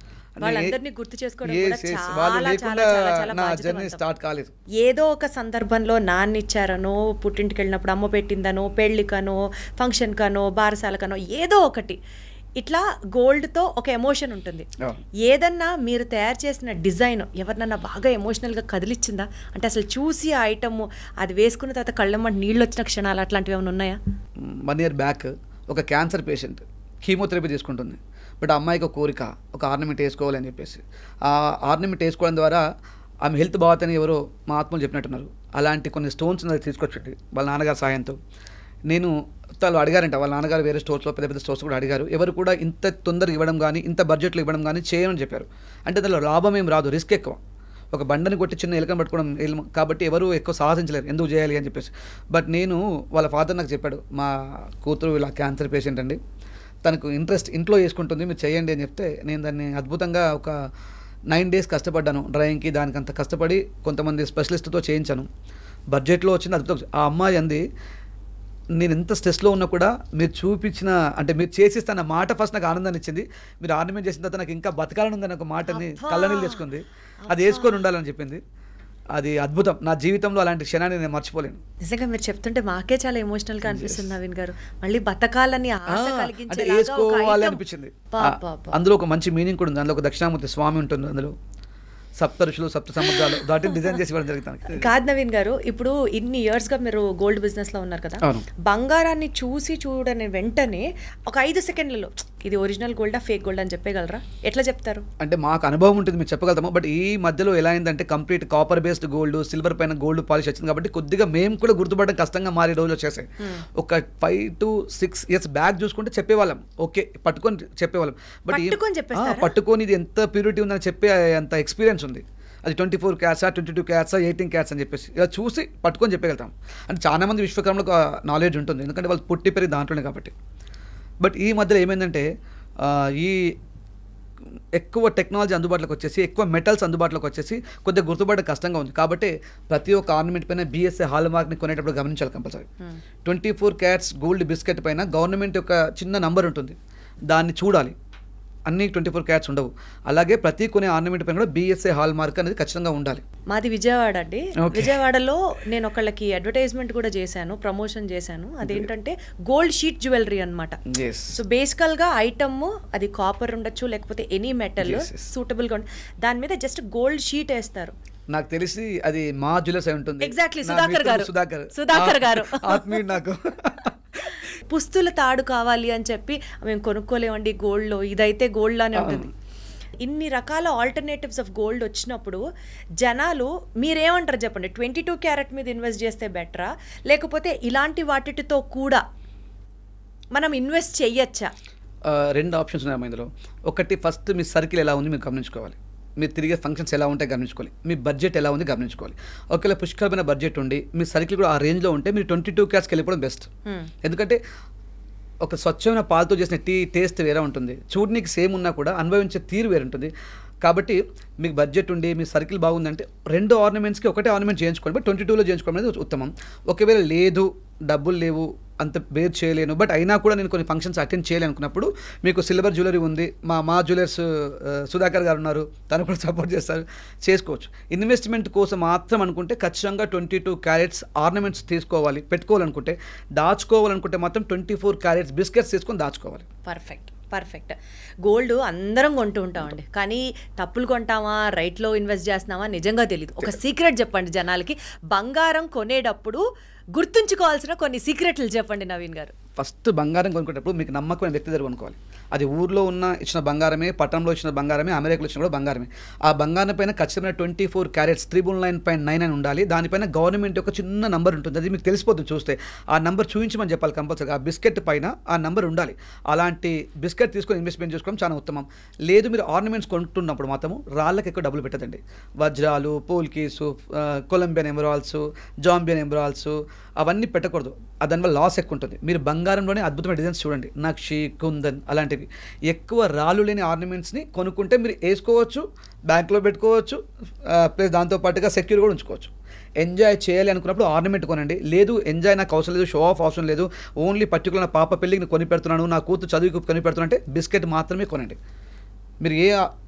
వాళ్ళందరినీ గుర్తు చేసుకోవడం నా జర్నీ స్టార్ట్ కాలేదు. ఏదో ఒక సందర్భంలో నాన్న ఇచ్చారనో, పుట్టింటికి వెళ్ళినప్పుడు అమ్మ పెట్టిందనో, పెళ్ళికనో, ఫంక్షన్ కనో, బారసాలకనో, ఏదో ఒకటి ఇట్లా గోల్డ్తో ఒక ఎమోషన్ ఉంటుంది. ఏదన్నా మీరు తయారు చేసిన డిజైన్ ఎవరినన్నా బాగా ఎమోషనల్గా కదిలిచ్చిందా? అంటే అసలు చూసి ఆ ఐటమ్ అది వేసుకున్న తర్వాత కళ్ళమ్మంటే నీళ్ళు వచ్చిన క్షణాలు అట్లాంటివి ఏమైనా ఉన్నాయా? 1 year బ్యాక్ ఒక క్యాన్సర్ పేషెంట్ కీమోథెరపీ తీసుకుంటుంది. బట్ ఆ అమ్మాయికి ఒక కోరిక, ఒక ఆర్నమెంట్ వేసుకోవాలని చెప్పేసి. ఆ ఆర్నమెంట్ వేసుకోవడం ద్వారా ఆమె హెల్త్ బాగుందని ఎవరో మా ఆత్మలు చెప్పినట్టున్నారు. అలాంటి కొన్ని స్టోన్స్ తీసుకొచ్చి వాళ్ళ నాన్నగారి సాయంతో నేను వాళ్ళు అడిగారంట. వాళ్ళ నాన్నగారు వేరే స్టోర్స్లో, పెద్ద పెద్ద స్టోర్స్ కూడా అడిగారు. ఎవరు కూడా ఇంత తొందరగా ఇవ్వడం కానీ, ఇంత బడ్జెట్లో ఇవ్వడం కానీ చేయమని చెప్పారు. అంటే దానిలో లాభం ఏం రాదు, రిస్క్ ఎక్కువ. ఒక బండని కొట్టి చిన్న ఎలుకను పట్టుకోవడం కాబట్టి ఎవరు ఎక్కువ సాహసించలేరు, ఎందుకు చేయాలి అని చెప్పేసి. బట్ నేను వాళ్ళ ఫాదర్ నాకు చెప్పాడు, మా కూతురు ఇలా క్యాన్సర్ పేషెంట్ అండి, తనకు ఇంట్రెస్ట్ ఇంట్లో చేసుకుంటుంది, మీరు చేయండి అని చెప్తే నేను దాన్ని అద్భుతంగా ఒక 9 days కష్టపడ్డాను. డ్రాయింగ్కి దానికి అంత కష్టపడి కొంతమంది స్పెషలిస్ట్తో చేయించాను. బడ్జెట్లో వచ్చింది అద్భుతం. ఆ అమ్మాయి అంది, నేను ఎంత స్ట్రెస్లో ఉన్నా కూడా మీరు చూపించిన, అంటే మీరు చేసిస్తున్న మాట ఫస్ట్ నాకు ఆనందాన్ని ఇచ్చింది. మీరు ఆర్నమెంట్ చేసిన తర్వాత నాకు ఇంకా బతకాలని ఉందని ఒక మాటని కళ్ళనీళ్ళు తెచ్చుకుంది. అది వేసుకొని ఉండాలని చెప్పింది. అది అద్భుతం. నా జీవితంలో అలాంటి క్షణాన్ని నేను మర్చిపోలేను. నిజంగా మీరు చెప్తుంటే మాకే చాలా ఎమోషనల్గా అనిపిస్తుంది నవీన్ గారు. మళ్ళీ బతకాలని ఆశ కలిగించే వేసుకోవాలి అనిపించింది. అందులో ఒక మంచి మీనింగ్ కూడా ఉంది. అందులో ఒక దక్షిణామూర్తి స్వామి ఉంటుంది. అందులో సప్త ఋషులు, సప్త సముద్రాలు దాటిని డిజైన్ చేసి ఇవ్వడం జరుగుతుంది. కాదు నవీన్ గారు, ఇప్పుడు ఇన్ని ఇయర్స్గా మీరు గోల్డ్ బిజినెస్లో ఉన్నారు కదా, బంగారాన్ని చూడని వెంటనే ఒక 5 సెకండ్లలో ఇది ఒరిజినల్ గోల్డా ఫేక్ గోల్డ్ అని చెప్పగలరా? ఎట్లా చెప్తారు? అంటే మాకు అనుభవం ఉంటుంది, మీరు చెప్పగలుగుతాము. బట్ ఈ మధ్యలో ఎలా అయిందంటే complete copper based gold, silver పైన గోల్డ్ పాలిష్ వచ్చింది కాబట్టి కొద్దిగా మేము కూడా గుర్తుపడడం కష్టంగా మారే రోజులు వచ్చేసాయి. ఒక 5 to 6 years బ్యాక్ చూసుకుంటే చెప్పేవాళ్ళం, ఓకే పట్టుకొని చెప్పేవాళ్ళం. బట్ పట్టుకొని ఇది ఎంత ప్యూరిటీ ఉందని చెప్పే అంత ఎక్స్పీరియన్స్ ఉంది. అది 24 carats, 22 carats, 18 carats అని చెప్పేసి ఇలా చూసి పట్టుకొని చెప్పగలుగుతాం. అంటే చాలా మంది విశ్వకర్మలకు నాలెడ్జ్ ఉంటుంది, ఎందుకంటే వాళ్ళు పుట్టి పెరిగి దాంట్లోనే కాబట్టి. బట్ ఈ మధ్యలో ఏమైందంటే ఈ ఎక్కువ టెక్నాలజీ అందుబాటులోకి వచ్చేసి, ఎక్కువ మెటల్స్ అందుబాటులోకి వచ్చేసి కొద్దిగా గుర్తుపడడం కష్టంగా ఉంది. కాబట్టి ప్రతి ఒక్క ఆర్నమెంట్ పైన BSI హాల్ మార్క్ని కొనేటప్పుడు గమనించాలి కంపల్సరీ. 24 carats గోల్డ్ బిస్కెట్ పైన గవర్నమెంట్ యొక్క చిన్న నంబర్ ఉంటుంది, దాన్ని చూడాలి. అన్ని 24 క్యారెట్స్ ఉండవు. అలాగే ప్రతి కొనే ఆర్నమెంట్ పైన కూడా BSI హాల్ మార్క్ అనేది ఖచ్చితంగా ఉండాలి. మాది విజయవాడ అండి. విజయవాడలో నేను ఒకళ్ళకి అడ్వర్టైజ్మెంట్ కూడా చేశాను, ప్రమోషన్ చేశాను. అదేంటంటే గోల్డ్ షీట్ జ్యువెలరీ అనమాట. సో బేసికల్గా ఐటమ్ అది కాపర్ ఉండొచ్చు, లేకపోతే ఎనీ మెటల్ సూటబుల్గా దాని మీద జస్ట్ గోల్డ్ షీట్ వేస్తారు. నాకు తెలిసి అది మా జ్యువెలర్స్ అయి ఉంటుంది. ఎగ్జాక్ట్లీ, సుధాకర్ గారు ఆత్మీయుడు నాకు. పుస్తుల తాడు కావాలి అని చెప్పి మేము కొనుక్కోలేమండి గోల్డ్లో, ఇదైతే గోల్డ్ లానే ఉంటుంది. ఇన్ని రకాల ఆల్టర్నేటివ్స్ ఆఫ్ గోల్డ్ వచ్చినప్పుడు జనాలు మీరేమంటారు చెప్పండి, 22 క్యారెట్ మీద ఇన్వెస్ట్ చేస్తే బెటరా, లేకపోతే ఇలాంటి వాటితో కూడా మనం ఇన్వెస్ట్ చెయ్యొచ్చా? 2 ఆప్షన్స్ ఉన్నాయి ఇందులో. ఒకటి, ఫస్ట్ మీ సర్కిల్ ఎలా ఉంది మీరు గమనించుకోవాలి. మీరు తిరిగే ఫంక్షన్స్ ఎలా ఉంటాయి గమనించుకోవాలి. మీ బడ్జెట్ ఎలా ఉంది గమనించుకోవాలి. ఒకవేళ పుష్కలమైన బడ్జెట్ ఉండి మీ సర్కిల్ కూడా ఆ రేంజ్లో ఉంటే మీరు 22 క్యారెట్స్కి వెళ్ళిపోవడం బెస్ట్. ఎందుకంటే ఒక స్వచ్ఛమైన పాలతో చేసిన టీ టేస్ట్ వేరే ఉంటుంది, చూడడానికి సేమ్ ఉన్నా కూడా అనుభవించే తీరు వేరే ఉంటుంది. కాబట్టి మీకు బడ్జెట్ ఉండి మీ సర్కిల్ బాగుందంటే 2 ఆర్నమెంట్స్కి ఒకటే ఆర్నమెంట్ చేయించుకోండి, బట్ 22లో చేయించుకోవడం అనేది ఉత్తమం. ఒకవేళ లేదు, డబ్బులు లేవు, అంత బేర్ చేయలేను, బట్ అయినా కూడా నేను కొన్ని ఫంక్షన్స్ అటెండ్ చేయలేను అనుకున్నప్పుడు మీకు సిల్వర్ జ్యువెలరీ ఉంది. మా జ్యువెలర్స్ సుధాకర్ గారు ఉన్నారు, తను కూడా సపోర్ట్ చేస్తారు, చేసుకోవచ్చు. ఇన్వెస్ట్మెంట్ కోసం మాత్రం అనుకుంటే ఖచ్చితంగా 22 క్యారెట్స్ ఆర్నమెంట్స్ తీసుకోవాలి. పెట్టుకోవాలనుకుంటే, దాచుకోవాలనుకుంటే మాత్రం 24 క్యారెట్స్ బిస్కెట్స్ తీసుకొని దాచుకోవాలి. పర్ఫెక్ట్. గోల్డ్ అందరం కొంటూ ఉంటామండి, కానీ తప్పులు కొంటామా, రైట్లో ఇన్వెస్ట్ చేస్తున్నామా నిజంగా తెలియదు. ఒక సీక్రెట్ చెప్పండి జనాలకి, బంగారం కొనేటప్పుడు గుర్తుంచుకోవాల్సిన కొన్ని సీక్రెట్లు చెప్పండి నవీన్ గారు. ఫస్ట్ బంగారం కొనుక్కునేటప్పుడు మీకు నమ్మకమైన వ్యక్తి దగ్గర కొనుక్కోవాలి. అది ఊర్లో ఉన్న ఇచ్చిన బంగారమే, పట్టణంలో ఇచ్చిన బంగారమే, అమెరికాలో ఇచ్చిన కూడా బంగారమే. ఆ బంగారం పైన ఖచ్చితమైన 24 క్యారెట్స్ 999.99 ఉండాలి. దానిపైన గవర్నమెంట్ ఒక చిన్న నంబర్ ఉంటుంది, అది మీకు తెలిసిపోతుంది చూస్తే. ఆ నంబర్ చూపించమని చెప్పాలి కంపల్సరీ. ఆ బిస్కెట్ పైన ఆ నంబర్ ఉండాలి. అలాంటి బిస్కెట్ తీసుకొని ఇన్వెస్ట్మెంట్ చేసుకోవడం చాలా ఉత్తమం. లేదు మీరు ఆర్నమెంట్స్ కొంటున్నప్పుడు మాత్రము రాళ్ళకి ఎక్కువ డబ్బులు పెట్టదండి. వజ్రాలు, పోల్కీసు, కొలంబియన్ ఎమరాల్డ్స్, జాంబియన్ ఎమరాల్డ్స్ అవన్నీ పెట్టకూడదు. దానివల్ల లాస్ ఎక్కువ ఉంటుంది. మీరు బంగారంలోనే అద్భుతమైన డిజైన్స్ చూడండి, నక్షి, కుందన్ అలాంటివి. ఎక్కువ రాళ్ళు లేని ఆర్నమెంట్స్ని కొనుక్కుంటే మీరు వేసుకోవచ్చు, బ్యాంక్లో పెట్టుకోవచ్చు, ప్లస్ దాంతోపాటుగా సెక్యూర్ కూడా ఉంచుకోవచ్చు. ఎంజాయ్ చేయాలి అనుకున్నప్పుడు ఆర్నమెంట్ కొనండి. లేదు ఎంజాయ్ నాకు అవసరం లేదు, షో ఆఫ్ అవసరం లేదు, ఓన్లీ పర్టికులర్ నా పాప పెళ్ళికి కొని పెడుతున్నాను, నా కూతురు చదువుకు కొని పెడుతున్నా అంటే బిస్కెట్ మాత్రమే కొనండి. మీరు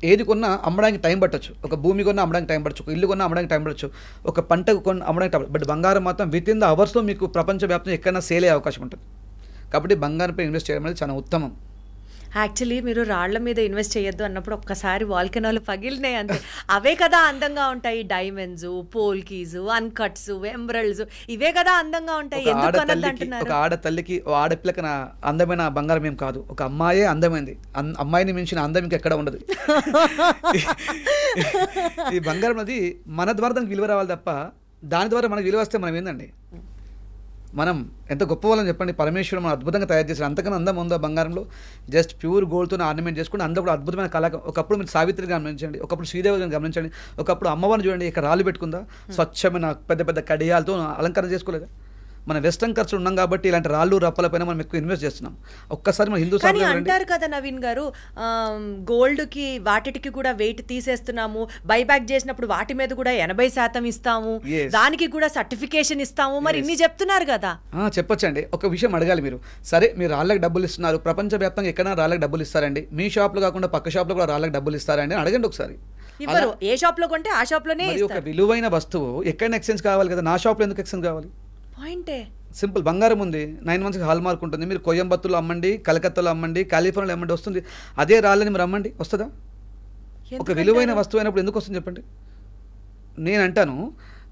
ఏది కొన్నా అమ్మడానికి టైం పట్టచ్చు. ఒక భూమి కొన్నా అమ్మడానికి టైం పట్టచ్చు, ఒక ఇల్లు కొన్నా అమ్మడానికి టైం పట్టచ్చు, ఒక పంట కొన్న అమ్మడానికి టైం. బట్ బంగారం మాత్రం విత్ ఇన్ ద అవర్స్లో మీకు ప్రపంచవ్యాప్తంగా ఎక్కడైనా సేల్ అయ్యే అవకాశం ఉంటుంది. కాబట్టి బంగారంపై ఇన్వెస్ట్ చేయడం అనేది చాలా ఉత్తమం. యాక్చువల్లీ మీరు రాళ్ల మీద ఇన్వెస్ట్ చేయొద్దు అన్నప్పుడు ఒక్కసారి వాల్కెనాలు పగిలినాయి అంతే. అవే కదా అందంగా ఉంటాయి, డైమండ్స్, పోల్కీస్, అన్కట్స్, ఎమరల్డ్స్, ఇవే కదా అందంగా ఉంటాయి. ఎందుకు అనద్దు అంటున్నారు? ఒక ఆడతల్లికి, ఆడపిల్లకి అందమైన బంగారం ఏం కాదు, ఒక అమ్మాయే అందమైంది. అమ్మాయిని మించిన అందం ఇంకెక్కడ ఉండదు. ఈ బంగారం అది మన ద్వారా దానికి విలువ రావాలి తప్ప దాని ద్వారా మనకు విలువ వస్తే మనం ఏందండి, మనం ఎంత గొప్ప వాళ్ళని చెప్పండి. పరమేశ్వరుడు మనం అద్భుతంగా తయారు చేశారు, అంతకన్నా అందం ఉందో బంగారంలో. జస్ట్ ప్యూర్ గోల్డ్తో ఆర్నమెంట్ చేసుకుంటే అందరూ కూడా అద్భుతమైన కళ. ఒకప్పుడు మీరు సావిత్రిని గమనించండి, ఒకప్పుడు శ్రీదేవిని గమనించండి, ఒకప్పుడు అమ్మవారిని చూడండి, ఇక్కడ రాళ్ళు పెట్టుకుందా, స్వచ్ఛమైన పెద్ద పెద్ద కడియాలతో అలంకరణ చేసుకోలేదా. మన వెస్టర్న్ ఖర్చులు ఉన్నాం కాబట్టి ఇలాంటి రాళ్ళు రప్పలపైన మనం ఎక్కువ ఇన్వెస్ట్ చేస్తున్నాం. ఒక్కసారి మన హిందూ అంటారు కదా నవీన్ గారు, గోల్డ్కి వాటికి కూడా వెయిట్ తీసేస్తున్నాము, బైబ్యాక్ చేసినప్పుడు వాటి మీద కూడా 80% ఇస్తాము, దానికి కూడా సర్టిఫికేషన్ ఇస్తాము, మరి ఇన్ని చెప్తున్నారు కదా. చెప్పొచ్చండి. ఒక విషయం అడగాలి మీరు. సరే మీరు రాళ్ళకి డబ్బులు ఇస్తున్నారు, ప్రపంచవ్యాప్తంగా ఎక్కడైనా రాళ్ళకి డబ్బులు ఇస్తారండి? మీ షాప్లో కాకుండా పక్క షాప్లో కూడా రాళ్ళకి డబ్బులు ఇస్తారండి అని అడగండి ఒకసారి. ఇవ్వరు. ఏ షాప్లో కొంటే ఆ షాప్లోనే. ఒక విలువైన వస్తువు ఎక్కడైనా ఎక్స్చేంజ్ కావాలి కదా, నా షాప్లో ఎందుకు ఎక్స్చేంజ్ కావాలి? పాయింటే సింపుల్. బంగారం ఉంది, 9 months హాల్ మార్క్ ఉంటుంది. మీరు కోయంబత్తూర్లో అమ్మండి, కలకత్తాలో అమ్మండి, కాలిఫోర్నియాలో అమ్మండి, వస్తుంది. అదే రాళ్ళని మీరు అమ్మండి, వస్తుందా? ఒక విలువైన వస్తువు అయినప్పుడు ఎందుకు వస్తుంది చెప్పండి? నేను అంటాను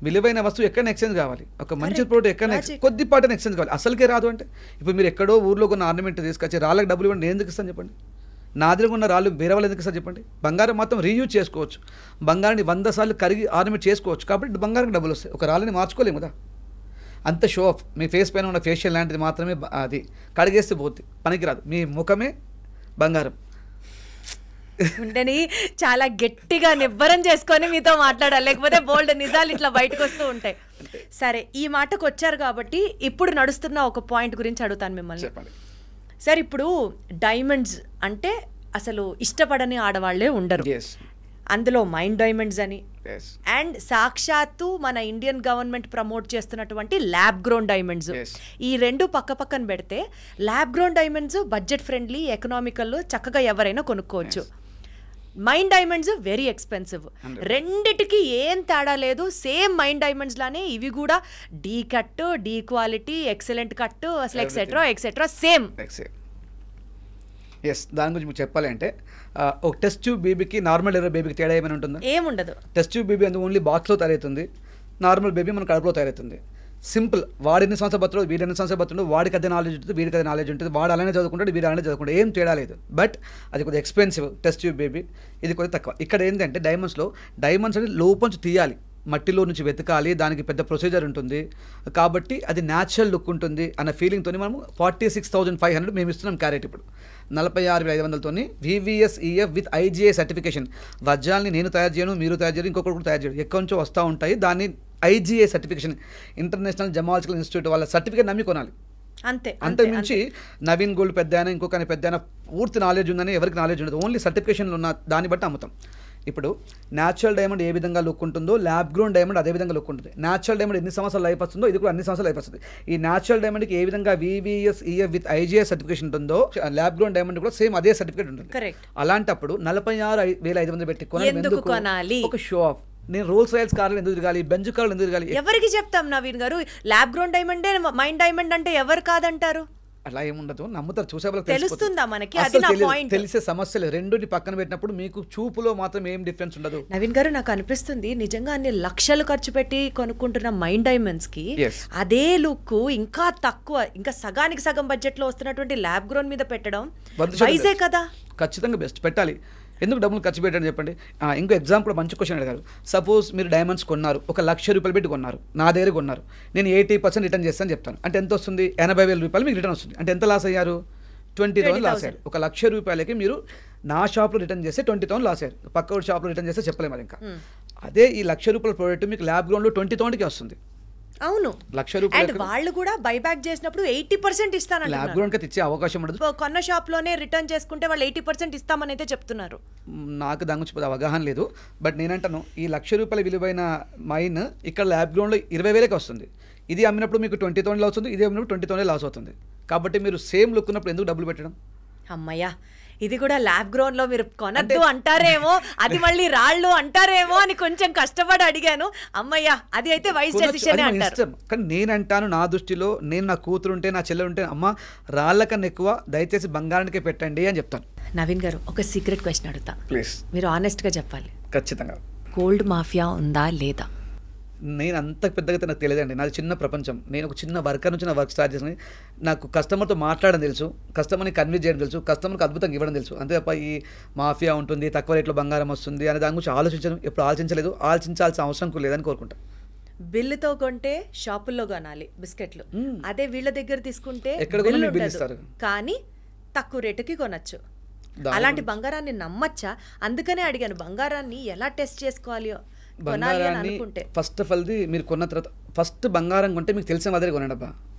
విలువైన వస్తువు ఎక్కడైనా ఎక్స్చేంజ్ కావాలి. ఒక మంచి ప్రోడక్ట్ ఎక్కడైనా కొద్దిపాటిని ఎక్స్చేంజ్ కావాలి. అసలుకే రాదు అంటే ఇప్పుడు మీరు ఎక్కడో ఊర్లో కొన్ని ఆర్నమెంట్ తీసుకొచ్చి రాళ్ళకి డబ్బులు ఇవ్వండి, నేను ఎందుకు ఇస్తాను చెప్పండి? నా దగ్గర ఉన్న రాళ్ళు వేరే వాళ్ళు ఎందుకు ఇస్తారు చెప్పండి? బంగారం మాత్రం రీయూజ్ చేసుకోవచ్చు, బంగారాన్ని 100 సార్లు కరిగి ఆర్నమెంట్ చేసుకోవచ్చు. కాబట్టి బంగారానికి డబ్బులు వస్తాయి. ఒక రాళ్ళని మార్చుకోలేము కదా. అంత షో ఆఫ్. మీ ఫేస్ పైన ఉన్న ఫేషియల్ లాంటిది మాత్రమే అది, కడిగేస్తే పోతుంది, పనికిరాదు. మీ ముఖమే బంగారం. ఉంటేని చాలా గట్టిగా నిబ్బరం చేసుకొని మీతో మాట్లాడాలి, లేకపోతే బోల్డ్ నిజాలు ఇట్లా బయటకు వస్తూ ఉంటాయి. సరే, ఈ మాటకు వచ్చారు కాబట్టి ఇప్పుడు నడుస్తున్న ఒక పాయింట్ గురించి అడుగుతాను మిమ్మల్ని. సార్, ఇప్పుడు డైమండ్స్ అంటే అసలు ఇష్టపడని ఆడవాళ్లే ఉండరు. అందులో మైండ్ డైమండ్స్ అని, Yes. అండ్ సాక్షాత్తు మన ఇండియన్ గవర్నమెంట్ ప్రమోట్ చేస్తున్నటువంటి ల్యాబ్ గ్రోన్ డైమండ్స్. Yes. ఈ రెండు పక్క పక్కన పెడితే lab grown diamonds budget friendly, economical, చక్కగా ఎవరైనా కొనుక్కోవచ్చు. Mine diamonds very expensive. రెండిటికి ఏం తేడా లేదు, సేమ్ మైన్ డైమండ్స్ లానే ఇవి కూడా D cut, D quality, excellent cut, అసలు ఎక్సెట్రా సేమ్. ఎస్, దాని గురించి మీకు చెప్పాలి అంటే ఒక టెస్ట్ ట్యూబ్ బేబీకి నార్మల్ డెలివరీ బేబీకి తేడా ఏమైనా ఉంటుందా? ఏముండదు. టెస్ట్ ట్యూబ్ బేబీ అందుకు ఓన్లీ బాక్స్లో తయారవుతుంది, నార్మల్ బేబీ మన కడుపులో తయారవుతుంది. సింపుల్. వాడు ఎన్ని సంవత్సరాలు బతుడు, వీడు ఎన్ని సంవత్సరాలు బతుడు, వాడికి అదే నాలెడ్జ్ ఉంటుంది, వీడికి అదే నాలెడ్జ్ ఉంటుంది, వాడు అలానే చదువుకుంటాడు, వీడు అలానే చదువుకుంటాడు, ఏం తేడా లేదు. బట్ అది కొద్దిగా ఎక్స్పెన్సివ్ టెస్ట్ ట్యూబ్ బేబీ, ఇది కొద్దిగా తక్కువ. ఇక్కడ ఏంటంటే డైమండ్స్ అనేది లోపంచి తీయాలి, మట్టిలో నుంచి వెతకాలి, దానికి పెద్ద ప్రొసీజర్ ఉంటుంది, కాబట్టి అది న్యాచురల్ లుక్ ఉంటుంది అన్న ఫీలింగ్తో మనము 46,500 మేము ఇస్తున్నాం క్యారెట్. ఇప్పుడు 46,500తో VVSEF విత్ IGI సర్టిఫికేషన్. వజ్రాల్ని నేను తయారు చేయను, మీరు తయారు చేయరు, ఇంకొకటి కూడా తయారు చేయరు, ఎక్కడి నుంచో వస్తూ ఉంటాయి. దాన్ని IGI సర్టిఫికేషన్, ఇంటర్నేషనల్ జమాలజికల్ ఇన్స్టిట్యూట్ వాళ్ళ సర్టిఫికేట్ నమ్మి కొనాలి. అంతకుమించి నవీన్ గోల్డ్ పెద్ద అయినా ఇంకొక పెద్ద అయినా పూర్తి నాలెడ్జ్ ఉందని ఎవరికి నాలెడ్జ్ ఉండదు, ఓన్లీ సర్టిఫికేషన్లు ఉన్న దాన్ని బట్టి అమ్ముతాం. ఇప్పుడు న్యాచురల్ డైమండ్ ఏ విధంగా లుక్ ఉంటుందో ల్యాబ్ గ్రోన్ డైమండ్ అదే విధంగా లుక్ ఉంటుంది. న్యాచురల్ డైమండ్ ఎన్ని సంవత్సరాలు లైఫ్ వస్తుందో ఇది కూడా అన్ని సంవత్సరాలు లైఫ్ వస్తుంది. ఈ న్యాచురల్ డైమండ్కి ఏ విధంగా VVSEF విత్ IGI సర్టిఫికేషన్ ఉంటుందో ల్యాబ్ గ్రోన్ డైమండ్ కూడా సేమ్ అదే సర్టిఫికేట్ ఉంటుంది. అలాంటప్పుడు 46,500 పెట్టి కొనాలి, ఒక షో ఆఫ్. నేను రోల్స్ రాయల్స్ కార్లు ఎందుకు తిరగాలి, బెంజ్ కార్లు ఎందుకు తిరగాలి? ఎవరికి చెప్తాం నవీన్ గారు, ల్యాబ్ గ్రోన్ డైమండే మైండ్ డైమండ్ అంటే ఎవరు కాదంటారు? అలా ఏముండదు, నమ్ముతారు, చూసే వాళ్ళకి తెలుస్తుందా మనకి? అది నా పాయింట్. తెలిసే సమస్యలు రెండుని పక్కన పెట్టినప్పుడు మీకు చూపులో మాత్రం ఏం డిఫరెన్స్ ఉండదు. నవీన్ గారు, నాకు అనిపిస్తుంది నిజంగా అన్ని లక్షలు ఖర్చు పెట్టి కొనుక్కుంటున్న మైండ్ డైమండ్స్ కి అదే లుక్ ఇంకా తక్కువ, ఇంకా సగానికి సగం బడ్జెట్ లో వస్తున్నటువంటి ల్యాబ్ గ్రోన్ మీద పెట్టడం వైజే కదా. ఖచ్చితంగా బెస్ట్ పెట్టాలి. ఎందుకు డబ్బులు ఖర్చు పెట్టండి చెప్పండి. ఇంకో ఎగ్జాంపుల్, మంచి క్వశ్చన్ అడిగారు. సపోజ్ మీరు డైమండ్స్ కొన్నారు, ₹1,00,000 పెట్టి కొన్నారు, నా దగ్గర కొన్నారు, నేను 80% రిటర్న్ చేస్తాను చెప్తాను, అంటే ఎంత వస్తుంది? ₹80,000 మీకు రిటర్న్ వస్తుంది. అంటే ఎంత లాస్ అయ్యారు? 20,000 లాస్ అయ్యారు. ₹1,00,000కి మీరు నా షాప్లో రిటర్న్ చేస్తే 20,000 లాస్ అయ్యారు, పక్క షాప్లో రిటర్న్ చేస్తే చెప్పలేము. ఇంకా అదే ఈ ₹1,00,000 ప్రోడక్ట్ మీకు ల్యాబ్ గ్రౌండ్లో 20,000కి వస్తుంది. అవును, ₹1,00,000 వాళ్ళు కూడా బైబ్యాక్ చేసినప్పుడు 80% ఇస్తానంటున్నారు. ల్యాబ్ గ్రౌండ్కి ఇచ్చే అవకాశం ఉండదు. కొన్న షాప్ లోనే రిటర్న్ చేసుకుంటే వాళ్ళు 80% ఇస్తామని అయితే చెప్తున్నారు. నాకు దాని గురించి అవగాహన లేదు. బట్ నేనంటాను, ఈ ₹1,00,000 విలువైన మైన్ ఇక్కడ ల్యాబ్ గ్రౌండ్లో 20,000కి వస్తుంది. ఇది అమ్మినప్పుడు మీకు 20,000 లాస్ అవుతుంది, ఇది అమ్మినప్పుడు 20,000 లాస్ అవుతుంది. కాబట్టి మీరు సేమ్ లుక్ ఉన్నప్పుడు ఎందుకు డబ్బులు పెట్టడం? అమ్మయ్యా, ఇది కూడా ల్యాబ్ గ్రౌండ్ లో మీరు కొనద్దు అంటారేమో, అది మళ్ళీ రాళ్ళు అంటారేమో అని కొంచెం కష్టపడి అడిగాను. అమ్మయ్యా, అది అయితే వైస్ డెసిషన్ అంటారు. కానీ నేనంటాను, నా దృష్టిలో నేను నా కూతురు ఉంటే, నా చెల్లెలు ఉంటే, అమ్మ రాళ్ళ కన్నా ఎక్కువ దయచేసి బంగారానికే పెట్టండి అని చెప్తాను. నవీన్ గారు, ఒక సీక్రెట్ క్వశ్చన్ అడుగుతా, ప్లీజ్. మీరు ఆనెస్ట్ గా చెప్పాలి. ఖచ్చితంగా. గోల్డ్ మాఫియా ఉందా లేదా? నేను అంత పెద్దగా నాకు తెలియదండి, నాది చిన్న ప్రపంచం. నేను ఒక చిన్న వర్కర్ నుంచి నా వర్క్ స్టార్ట్ చేసిన, నాకు కస్టమర్తో మాట్లాడడం తెలుసు, కస్టమర్ని కన్విన్స్ చేయడం తెలుసు, కస్టమర్కి అద్భుతంగా ఇవ్వడం తెలుసు. అంతే తప్ప ఈ మాఫియా ఉంటుంది, తక్కువ రేట్లో బంగారం వస్తుంది అనే దాని గురించి ఆలోచించను, ఎప్పుడు ఆలోచించలేదు, ఆలోచించాల్సిన అవసరం లేదని కోరుకుంటా. బిల్లుతో కొంటే షాపుల్లో కొనాలి బిస్కెట్లు, అదే వీళ్ళ దగ్గర తీసుకుంటే కానీ తక్కువ రేటుకి కొనచ్చు. అలాంటి బంగారాన్ని నమ్మచ్చా? అందుకనే అడిగాను, బంగారాన్ని ఎలా టెస్ట్ చేసుకోవాలి? బంగారాన్ని ఫస్ట్ ఆఫ్ ఆల్ది మీరు కొన్న తర్వాత ఫస్ట్ బంగారం కొంటే మీకు తెలిసిన వాళ్ళ దగ్గర కొనండి అబ్బా.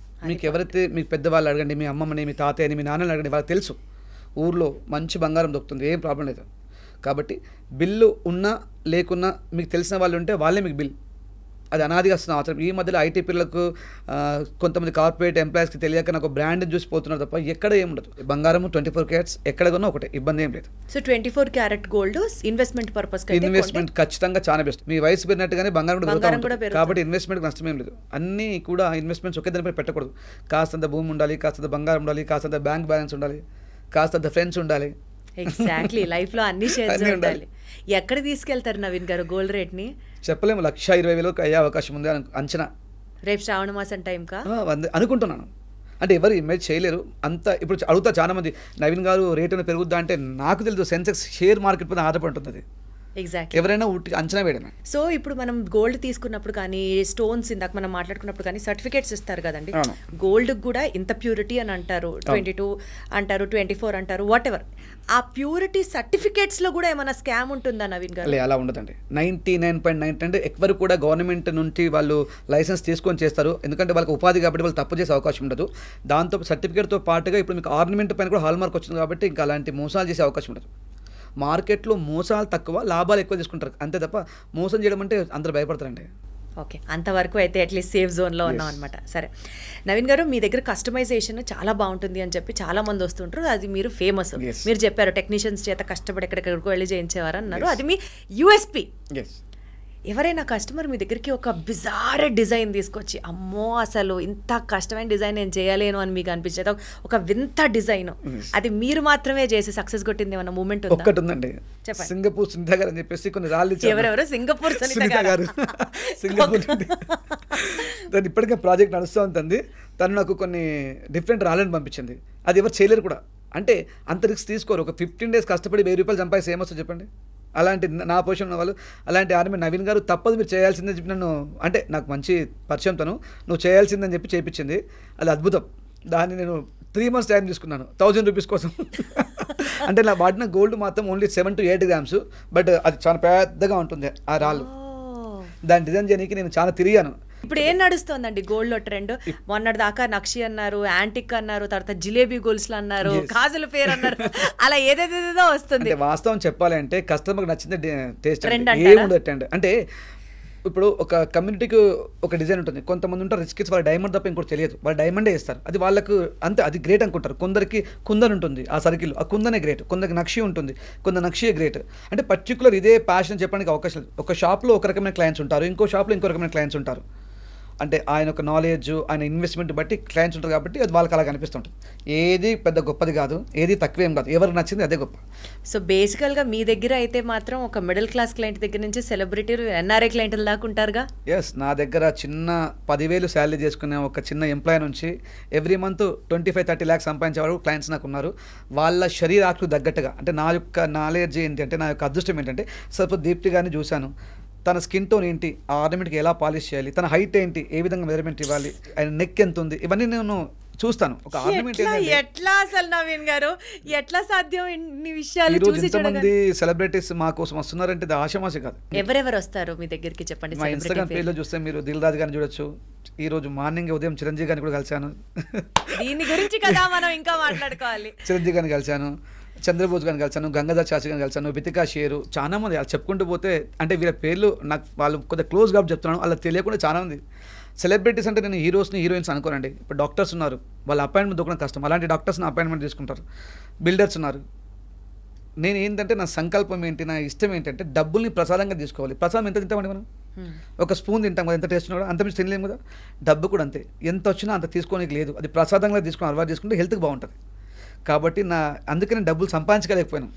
మీకు ఎవరైతే మీకు పెద్దవాళ్ళు అడగండి, మీ అమ్మమ్మని, మీ తాతయ్యని, మీ నాన్నని అడగండి, వాళ్ళకి తెలుసు ఊర్లో మంచి బంగారం దొరుకుతుంది, ఏం ప్రాబ్లం లేదు. కాబట్టి బిల్లు ఉన్నా లేకున్నా మీకు తెలిసిన వాళ్ళు ఉంటే వాళ్ళే మీకు బిల్. అది అనాదిగా వస్తున్న అవసరం. ఈ మధ్యలో ఐటీ పిల్లలకు, కొంతమంది కార్పొరేట్ ఎంప్లాయీస్కి తెలియక నాకు బ్రాండ్ని చూసిపోతున్నారు తప్ప ఎక్కడ ఏముండదు. బంగారం 24 క్యారెట్స్ ఎక్కడ కొన్నా ఒకటే, ఇబ్బంది ఏం లేదు. So 24 carat gold investment purpose, investment ఖచ్చితంగా చాలా బెస్ట్. మీ వయసు పెరిగినట్టుగానే బంగారం కూడా పెరుగుతుంది, కాబట్టి ఇన్వెస్ట్మెంట్ నష్టమేం లేదు. అన్నీ కూడా ఇన్వెస్ట్మెంట్స్ ఒకే దానిపై పెట్టకూడదు. కాస్తంత భూమి ఉండాలి, కాస్తంత బంగారం ఉండాలి, కాస్తంత బ్యాంక్ బ్యాలెన్స్ ఉండాలి, కాస్తంత ఫ్రెండ్స్ ఉండాలి. ఎగ్జాక్ట్లీ, లైఫ్ లో అన్ని షేర్స్ ఉండాలి. ఎక్కడ తీసుకెళ్తారు నవీన్ గారు గోల్డ్ రేట్ ని? చెప్పలేము, 1,20,000 అయ్యే అవకాశం ఉంది అంచనా. రేపు శ్రావణ మాసం టైం కా అనుకుంటున్నాను. అంటే ఎవరు ఇమేజ్ చేయలేరు అంత. ఇప్పుడు అడుగుతా చాలా మంది, నవీన్ గారు రేటు పెరుగుద్దా అంటే నాకు తెలియదు. సెన్సెక్స్ షేర్ మార్కెట్ పైన ఆధారపడి ఉంటుంది. ఎగ్జాక్ట్లీ, ఎవరైనా అంచనా వేయడమే. సో ఇప్పుడు మనం గోల్డ్ తీసుకున్నప్పుడు కానీ, స్టోన్స్ ఇందాక మనం మాట్లాడుకున్నప్పుడు కానీ సర్టిఫికేట్స్ ఇస్తారు కదండి. గోల్డ్ కూడా ఇంత ప్యూరిటీ అని అంటారు, 22 అంటారు, 24 అంటారు, వాట్ ఎవర్. ఆ ప్యూరిటీ సర్టిఫికేట్స్ లో కూడా ఏమైనా స్కామ్ ఉంటుందా నవీన్ గారు? అలా ఉండదండి. 99.9 అంటే ఎవరు కూడా గవర్నమెంట్ నుంచి వాళ్ళు లైసెన్స్ తీసుకొని చేస్తారు, ఎందుకంటే వాళ్ళకి ఉపాధి కాబట్టి వాళ్ళు తప్పు చేసే అవకాశం ఉండదు. దాంతో సర్టిఫికేట్తో పాటుగా ఇప్పుడు మీకు ఆర్నమెంట్ పైన కూడా హాల్ మార్క్ వచ్చింది కాబట్టి ఇంకా అలాంటి మోసాలు చేసే అవకాశం ఉండదు. మార్కెట్లో మోసాలు తక్కువ, లాభాలు ఎక్కువ తీసుకుంటారు అంతే తప్ప మోసం చేయడం అంటే అందరూ భయపడతారండి. ఓకే, అంతవరకు అయితే అట్లీస్ట్ సేఫ్ జోన్లో ఉన్నాం అనమాట. సరే నవీన్ గారు, మీ దగ్గర కస్టమైజేషన్ చాలా బాగుంటుంది అని చెప్పి చాలా మంది వస్తుంటారు, అది మీరు ఫేమస్. మీరు చెప్పారు టెక్నీషియన్స్ చేత కష్టపడి ఎక్కడెక్కడికో వెళ్ళి చేయించేవారు అన్నారు, అది మీ యూఎస్పీ. ఎవరైనా కస్టమర్ మీ దగ్గరికి ఒక బిజార్ డిజైన్ తీసుకొచ్చి, అమ్మో అసలు ఇంత కష్టమైన డిజైన్ నేను చేయలేను అని మీకు అనిపించేది ఒక వింత డిజైన్, అది మీరు మాత్రమే చేసి సక్సెస్ కొట్టింది ఏమన్నా మూమెంట్ ఒక్కటి ఉందండి. సింగపూర్ సునీత గారు అని చెప్పేసి కొన్ని రాళ్ళు ఇచ్చారు. ఎవరెవరు? సింగపూర్ సునీత గారు. సింగపూర్ దాన్ని ఇప్పటికే ప్రాజెక్ట్ నడుస్తూ ఉంటుంది. తను నాకు కొన్ని డిఫరెంట్ రాళ్ళని పంపించింది. అది ఎవరు చేయలేరు కూడా. అంటే అంత రిస్క్ తీసుకోరు. ఒక 15 days కష్టపడి 1000 రూపాయలు సంపాదిస్తే ఏమొస్తుందో చెప్పండి. అలాంటి నా పొజిషన్ ఉన్న వాళ్ళు, అలాంటి ఆర్మీ నవీన్ గారు తప్పదు మీరు చేయాల్సిందని చెప్పి నన్ను, అంటే నాకు మంచి పరిచయం, తను నువ్వు చేయాల్సిందని చెప్పి చేయించింది. అది అద్భుతం. దాన్ని నేను 3 months టైం తీసుకున్నాను 1000 రూపీస్ కోసం. అంటే నా వాడిన గోల్డ్ మాత్రం ఓన్లీ 7 to 8 grams, బట్ అది చాలా పెద్దగా ఉంటుంది ఆ రాళ్ళు. దాన్ని డిజైన్ చేయడానికి నేను చాలా తిరిగాను. ఇప్పుడు ఏం నడుస్తోందండి గోల్డ్ లో ట్రెండ్? మొన్నటి దాకా నక్షి అన్నారు, యాంటిక్ అన్నారు, తర్వాత జిలేబీ గోల్స్లు అన్నారు, గాజుల పేరు అన్నారు, అలా ఏదేదో వస్తుంది. వాస్తవం చెప్పాలి అంటే కస్టమర్కి నచ్చింది టేస్ట్ ట్రెండ్ అంటే ఇప్పుడు ఒక కమ్యూనిటీకి ఒక డిజైన్ ఉంటుంది. కొంతమంది ఉంటారు రిచ్ కిడ్స్, వాళ్ళ డైమండ్ తప్ప ఇంకోటి తెలియదు, వాళ్ళు డైమండే ఇస్తారు, అది వాళ్ళకు అంతే, అది గ్రేట్ అనుకుంటారు. కొందరికి కుందన్ ఉంటుంది ఆ సర్కిల్, ఆ కుందనే గ్రేట్. కొందరికి నక్షి ఉంటుంది, కొందరు నక్షియే గ్రేట్. అంటే పర్టికులర్ ఇదే ప్యాషన్ చెప్పడానికి అవకాశం లేదు. ఒక షాప్లో ఒక రకమైన క్లయింట్స్ ఉంటారు, ఇంకో షాప్లో ఇంకో రకమైన క్లయింట్స్ ఉంటారు. అంటే ఆయన ఒక నాలెడ్జ్, ఆయన ఇన్వెస్ట్మెంట్ బట్టి క్లయింట్స్ ఉంటారు కాబట్టి అది వాళ్ళకి అలా కనిపిస్తుంటుంది. ఏది పెద్ద గొప్పది కాదు, ఏది తక్కువేం కాదు, ఎవరికి నచ్చింది అదే గొప్ప. సో బేసికల్గా మీ దగ్గర అయితే మాత్రం ఒక మిడిల్ క్లాస్ క్లయింట్ దగ్గర నుంచి సెలబ్రిటీలు, ఎన్ఆర్ఐ క్లయింట్లు దాకా ఉంటారుగా? ఎస్, నా దగ్గర చిన్న 10,000 శాలరీ చేసుకునే ఒక చిన్న ఎంప్లాయ్ నుంచి ఎవ్రీ మంత్ 25-30 lakhs సంపాదించేవారు క్లయింట్స్ నాకు ఉన్నారు. వాళ్ళ శరీరాకు తగ్గట్టుగా, అంటే నా యొక్క నాలెడ్జ్ ఏంటంటే, నా యొక్క అదృష్టం ఏంటంటే, సపోజ్ దీప్తి గారిని చూశాను, తన స్కిన్ టోన్ ఏంటి, ఆ ఆర్నమెంట్కి ఎలా పాలిష్ చేయాలి, తన హైట్ ఏంటి, ఏ విధంగా మెజర్మెంట్ ఇవ్వాలి, ఆయన నెక్ ఎంత ఉంది, ఇవన్నీ నేను చూస్తాను. ఒక ఆర్నమెంట్ ఎట్లా అసలు నవీన్ గారు ఎట్లా సాధ్యం ఇన్ని విషయాలు చూసి? ఇంతమంది సెలబ్రిటీస్ మా కోసం వస్తున్నారంటే అది ఆశమాష కాదు. ఎవరెవరు వస్తారు మీ దగ్గరికి చెప్పండి? మా ఇన్స్టాగ్రామ్ పేజ్ లో చూస్తే మీరు దిల్ రాజు గారిని చూడొచ్చు. ఈ రోజు మార్నింగ్ ఉదయం చిరంజీవి గారిని కూడా కలిశాను. దీని గురించి కదా మనం ఇంకా మాట్లాడుకోవాలి. చిరంజీవి గారిని కలిశాను, చంద్రబోస్ గారిని కలిశాను, గంగాధర్ శాస్త్రి గారిని కలిశాను, వితికా షేరు, చాలా మంది అలా చెప్పుకుంటూ పోతే, అంటే వీళ్ళ పేర్లు నాకు వాళ్ళు కొద్దిగా క్లోజ్ గా చెప్తున్నాను, అలా తెలియకుండా చాలా మంది సెలబ్రిటీస్. అంటే నేను హీరోస్ని హీరోయిన్స్ అనుకోనండి. ఇప్పుడు డాక్టర్స్ ఉన్నారు, వాళ్ళ అపాయింట్మెంట్ దొరకడం కష్టం, అలాంటి డాక్టర్స్ని అపాయింట్మెంట్ తీసుకుంటారు. బిల్డర్స్ ఉన్నారు. నేను ఏంటంటే నా సంకల్పం ఏంటి, నా ఇష్టం ఏంటంటే డబ్బుల్ని ప్రసాదంగా తీసుకోవాలి. ప్రసాదం ఎంత తింటామండి మనం? ఒక స్పూన్ తింటాం కదా, ఎంత టేస్ట్ ఉన్నా కూడా అంత మించి తినలేము కదా. డబ్బు కూడా అంతే, ఎంత వచ్చినా అంత తీసుకోనికి లేదు, అది ప్రసాదంగా తీసుకుని అలవాటు చేసుకుంటే హెల్త్కి బాగుంటుంది. కాబట్టి అందుకని డబ్బులు సంపాదించలేకపోయాను.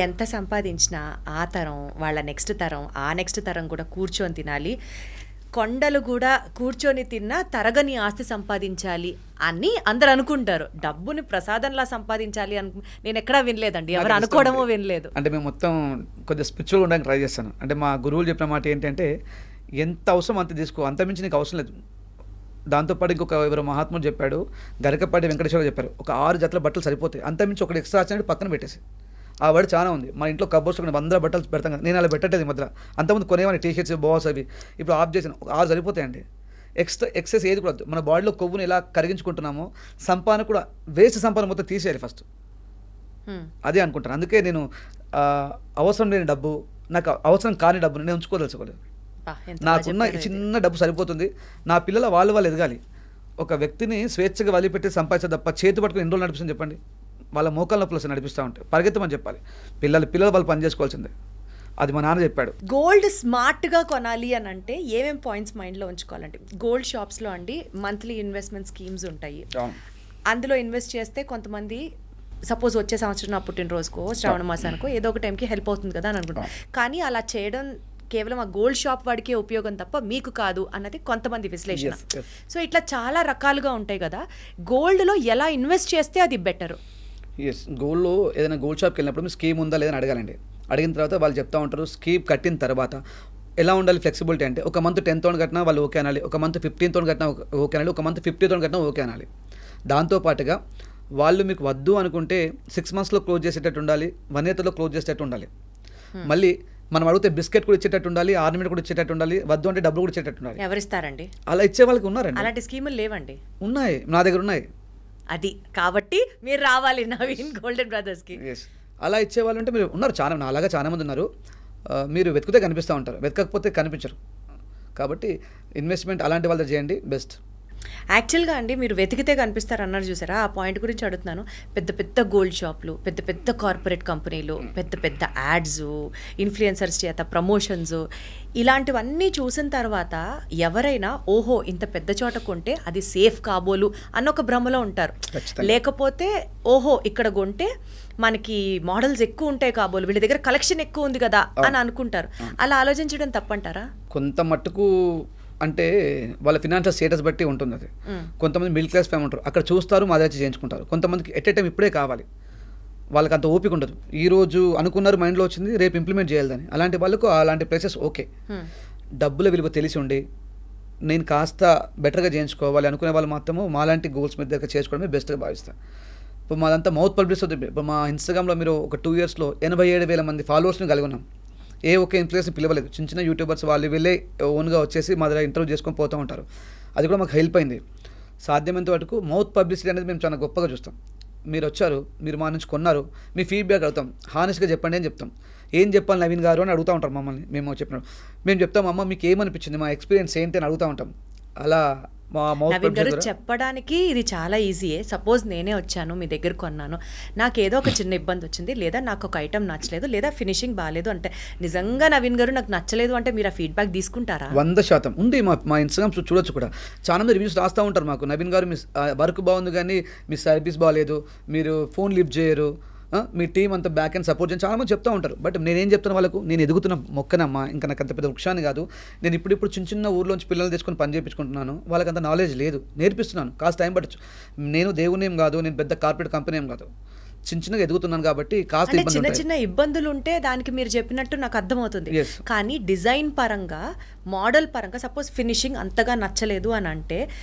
ఎంత సంపాదించినా ఆ తరం, వాళ్ళ నెక్స్ట్ తరం, ఆ నెక్స్ట్ తరం కూడా కూర్చొని తినాలి. కొండలు కూడా కూర్చొని తిన్నా తరగని ఆస్తి సంపాదించాలి అని అందరు అనుకుంటారు. డబ్బుని ప్రసాదంలా సంపాదించాలి నేను ఎక్కడా వినలేదండి, ఎవరు అనుకోవడమో వినలేదు. అంటే మేము మొత్తం కొద్దిగా స్పిరిచువల్గా ఉండడానికి ట్రై చేస్తాను. అంటే మా గురువులు చెప్పిన మాట ఏంటంటే, ఎంత అవసరం అంత తీసుకో, అంత మించి నీకు అవసరం లేదు. దాంతోపాటు ఇంకొక ఎవరో మహాత్ముడు చెప్పాడు, గరికపాటి వెంకటేశ్వర చెప్పారు, ఒక 6 జతల బట్టలు సరిపోతాయి, అంతమించి ఒకటి ఎక్స్ట్రా వచ్చినట్టు పక్కన పెట్టేసి. ఆ వర్డ్ చాలా ఉంది. మా ఇంట్లో కబోర్డ్స్ 100 బట్టలు పెడతాం కదా, నేను అలా పెట్టలేదు. మధ్య అంతకుముందు కొనేవాని టీషర్ట్స్, బాస్ అవి, ఇప్పుడు ఆఫ్ చేసాను. 6 సరిపోతాయండి. ఎక్సెస్ ఏది కూడా వద్దు. మన బాడీలో కొవ్వుని ఎలా కరిగించుకుంటున్నామో సంపాదన కూడా, వేస్ట్ సంపాదన మొత్తం తీసేయాలి ఫస్ట్, అదే అనుకుంటాను. అందుకే నేను అవసరం లేని డబ్బు, నాకు అవసరం కాని డబ్బుని నేను ఉంచుకోదలుచుకోలేదు. నాకున్న చిన్న డబ్బు సరిపోతుంది. నా పిల్లల వాళ్ళు ఎదగాలి. ఒక వ్యక్తిని స్వేచ్ఛగా వదిలిపెట్టి సంపాదించదు తప్ప చేతి పట్టుకుని ఎన్ని రోజులు నడిపిస్తుంది చెప్పండి? వాళ్ళ మోకాళ్ళ నొప్పులు నడిపిస్తూ ఉంటాయి. పరిగెత్తమని చెప్పాలి. పిల్లలు వాళ్ళు పని చేసుకోవాల్సిందే. అది మా నాన్న చెప్పాడు. గోల్డ్ స్మార్ట్గా కొనాలి అని అంటే ఏమేమి పాయింట్స్ మైండ్లో ఉంచుకోవాలంటే, గోల్డ్ షాప్స్లో అండి మంత్లీ ఇన్వెస్ట్మెంట్ స్కీమ్స్ ఉంటాయి. అందులో ఇన్వెస్ట్ చేస్తే కొంతమంది సపోజ్ వచ్చే సంవత్సరం నా పుట్టినరోజుకో శ్రావణ మాసానికో ఏదో ఒక టైంకి హెల్ప్ అవుతుంది కదా అని అనుకుంటాం. కానీ అలా చేయడం కేవలం ఆ గోల్డ్ షాప్ వాడికే ఉపయోగం తప్ప మీకు కాదు అన్నది కొంతమంది విశ్లేషణ. సో ఇట్లా చాలా రకాలుగా ఉంటాయి కదా, గోల్డ్లో ఎలా ఇన్వెస్ట్ చేస్తే అది బెటర్? ఎస్, గోల్డ్లో ఏదైనా గోల్డ్ షాప్కి వెళ్ళినప్పుడు మీ స్కీమ్ ఉందా లేదని అడగాలండి. అడిగిన తర్వాత వాళ్ళు చెప్తా ఉంటారు. స్కీమ్ కట్టిన తర్వాత ఎలా ఉండాలి ఫ్లెక్సిబిలిటీ అంటే, ఒక మంత్ 10,000 కట్టినా వాళ్ళు ఓకే అనాలి, ఒక మంత్ 15,000 కట్టినా ఓకే అనాలి, ఒక మంత్ 50,000 కట్టినా ఓకే అనాలి. దాంతోపాటుగా వాళ్ళు మీకు వద్దు అనుకుంటే 6 monthsలో క్లోజ్ చేసేటట్టు ఉండాలి, 1 yearలో క్లోజ్ చేసేటట్టు ఉండాలి. మళ్ళీ మనం అడిగితే బిస్కెట్ కూడా ఇచ్చేటట్టు ఉండాలి, ఆర్నమెంట్ కూడా ఇచ్చేటట్టు ఉండాలి, వద్దు అంటే డబ్బులు కూడా ఇచ్చేటట్టు ఉండాలి. ఎవరిస్తారండి అలా ఇచ్చే వాళ్ళకి? ఉన్నారండి, అలాంటి స్కీములు లేవండి. ఉన్నాయి, నా దగ్గర ఉన్నాయి. అది కాబట్టి మీరు రావాలి నవీన్ గోల్డెన్ బ్రదర్స్కి. అలా ఇచ్చేవాళ్ళు అంటే మీరు ఉన్నారు చాలా, అలాగా చాలామంది ఉన్నారు. మీరు వెతికితే కనిపిస్తూ ఉంటారు, వెతకకపోతే కనిపించరు. కాబట్టి ఇన్వెస్ట్మెంట్ అలాంటి వాళ్ళతో చేయండి బెస్ట్. యాక్చువల్గా అండి మీరు వెతికితే కనిపిస్తారు అన్నారు చూసారా, ఆ పాయింట్ గురించి అడుగుతున్నాను. పెద్ద పెద్ద గోల్డ్ షాప్లు, పెద్ద పెద్ద కార్పొరేట్ కంపెనీలు, పెద్ద పెద్ద యాడ్స్, ఇన్ఫ్లుయెన్సర్స్ చేత ప్రమోషన్స్, ఇలాంటివన్నీ చూసిన తర్వాత ఎవరైనా ఓహో ఇంత పెద్ద చోట కొంటే అది సేఫ్ కాబోలు అన్న ఒక భ్రమలో ఉంటారు. లేకపోతే ఓహో ఇక్కడ కొంటే మనకి మోడల్స్ ఎక్కువ ఉంటాయి కాబోలు, వీళ్ళ దగ్గర కలెక్షన్ ఎక్కువ ఉంది కదా అని అనుకుంటారు. అలా ఆలోచించడం తప్పంటారా? కొంత మట్టుకు అంటే వాళ్ళ ఫినాన్షియల్ స్టేటస్ బట్టి ఉంటుంది అది. కొంతమంది మిడిల్ క్లాస్ ఫ్యామిలీ ఉంటారు, అక్కడ చూస్తారు మా దగ్గర చేయించుకుంటారు. కొంతమందికి ఎట్ ఏ టైం ఇప్పుడే కావాలి, వాళ్ళకి అంత ఓపిక ఉండదు. ఈరోజు అనుకున్నారు, మైండ్లో వచ్చింది, రేపు ఇంప్లిమెంట్ చేయాలని. అలాంటి వాళ్ళకు అలాంటి ప్లేసెస్ ఓకే. డబ్బుల విలువ తెలిసి ఉండి నేను కాస్త బెటర్గా చేయించుకోవాలి అనుకునే వాళ్ళు మాత్రము మాలాంటి గోల్స్ మీద దగ్గర చేసుకోవడమే బెస్ట్గా భావిస్తాను. ఇప్పుడు మాదంతా మౌత్ పబ్లిసిటీ. ఇప్పుడు మా ఇన్స్టాగ్రామ్లో మీరు ఒక 2 yearsలో 87,000 మంది ఫాలోవర్స్ని కలిగి ఉన్నాం. ఏ ఒక్క ఇన్ఫ్లుయెన్సర్ పిలవలేదు. చిన్న చిన్న యూట్యూబర్స్ వాళ్ళు వెళ్ళే ఓన్గా వచ్చేసి మా దగ్గర ఇంటర్వ్యూ చేసుకొని పోతూ ఉంటారు. అది కూడా మాకు హెల్ప్ అయింది. సాధ్యమైనంత వరకు మౌత్ పబ్లిసిటీ అనేది మేము చాలా గొప్పగా చూస్తాం. మీరు వచ్చారు, మీరు మా నుంచి కొన్నారు, మీ ఫీడ్బ్యాక్ అడుగుతాం, హానెస్ట్గా చెప్పండి అని చెప్తాం. ఏం చెప్పాలి నవీన్ గారు అని అడుగుతూ ఉంటారు మమ్మల్ని. మేము చెప్పినాడు మేము చెప్తాం, అమ్మ మీకు ఏమనిపించింది, మా ఎక్స్పీరియన్స్ ఏంటి అని అడుగుతూ ఉంటాం. అలా నవీన్ గారు చెప్పడానికి ఇది చాలా ఈజీయే. సపోజ్ నేనే వచ్చాను మీ దగ్గర కొన్నాను, నాకు ఏదో ఒక చిన్న ఇబ్బంది వచ్చింది, లేదా నాకు ఒక ఐటమ్ నచ్చలేదు, లేదా ఫినిషింగ్ బాగాలేదు అంటే నిజంగా నవీన్ గారు నాకు నచ్చలేదు అంటే మీరు ఆ ఫీడ్బ్యాక్ తీసుకుంటారా? 100% ఉంది. మా ఇన్స్టాగ్రామ్ చూడొచ్చు కూడా, చాలా మంది రివ్యూస్ రాస్తూ ఉంటారు మాకు. నవీన్ గారు మీ వర్క్ బాగుంది కానీ మీ సర్వీస్ బాగాలేదు, మీరు ఫోన్ లిఫ్ట్ చేయరు, మీ టీం అంతా బ్యాక్ అండ్ సపోర్ట్ చేయని చాలామంది చెప్తూ ఉంటారు. బట్ నేనేం చెప్తాను వాళ్ళకు, నేను ఎదుగుతున్న మొక్కనమ్మా, ఇంకా నాకు అంత పెద్ద వృక్షాన్ని కాదు. నేను ఇప్పుడు చిన్న చిన్న ఊర్లోంచి పిల్లలు తెచ్చుకొని పని చేయించుకుంటున్నాను. వాళ్ళకి అంత నాలెడ్జ్ లేదు, నేర్పిస్తున్నాను. కాస్త టైం పట్టచ్చు. నేను దేవుని ఏం కాదు, నేను పెద్ద కార్పొరేట్ కంపెనీ ఏం కాదు, చిన్న చిన్నగా ఎదుగుతున్నాను కాబట్టి కాస్త చిన్న చిన్న ఇబ్బందులు ఉంటే దానికి మీరు చెప్పినట్టు నాకు అర్థమవుతుంది. కానీ డిజైన్ పరంగా, మోడల్ పరంగా సపోజ్ ఫినిషింగ్ అంతగా నచ్చలేదు అని అంటే,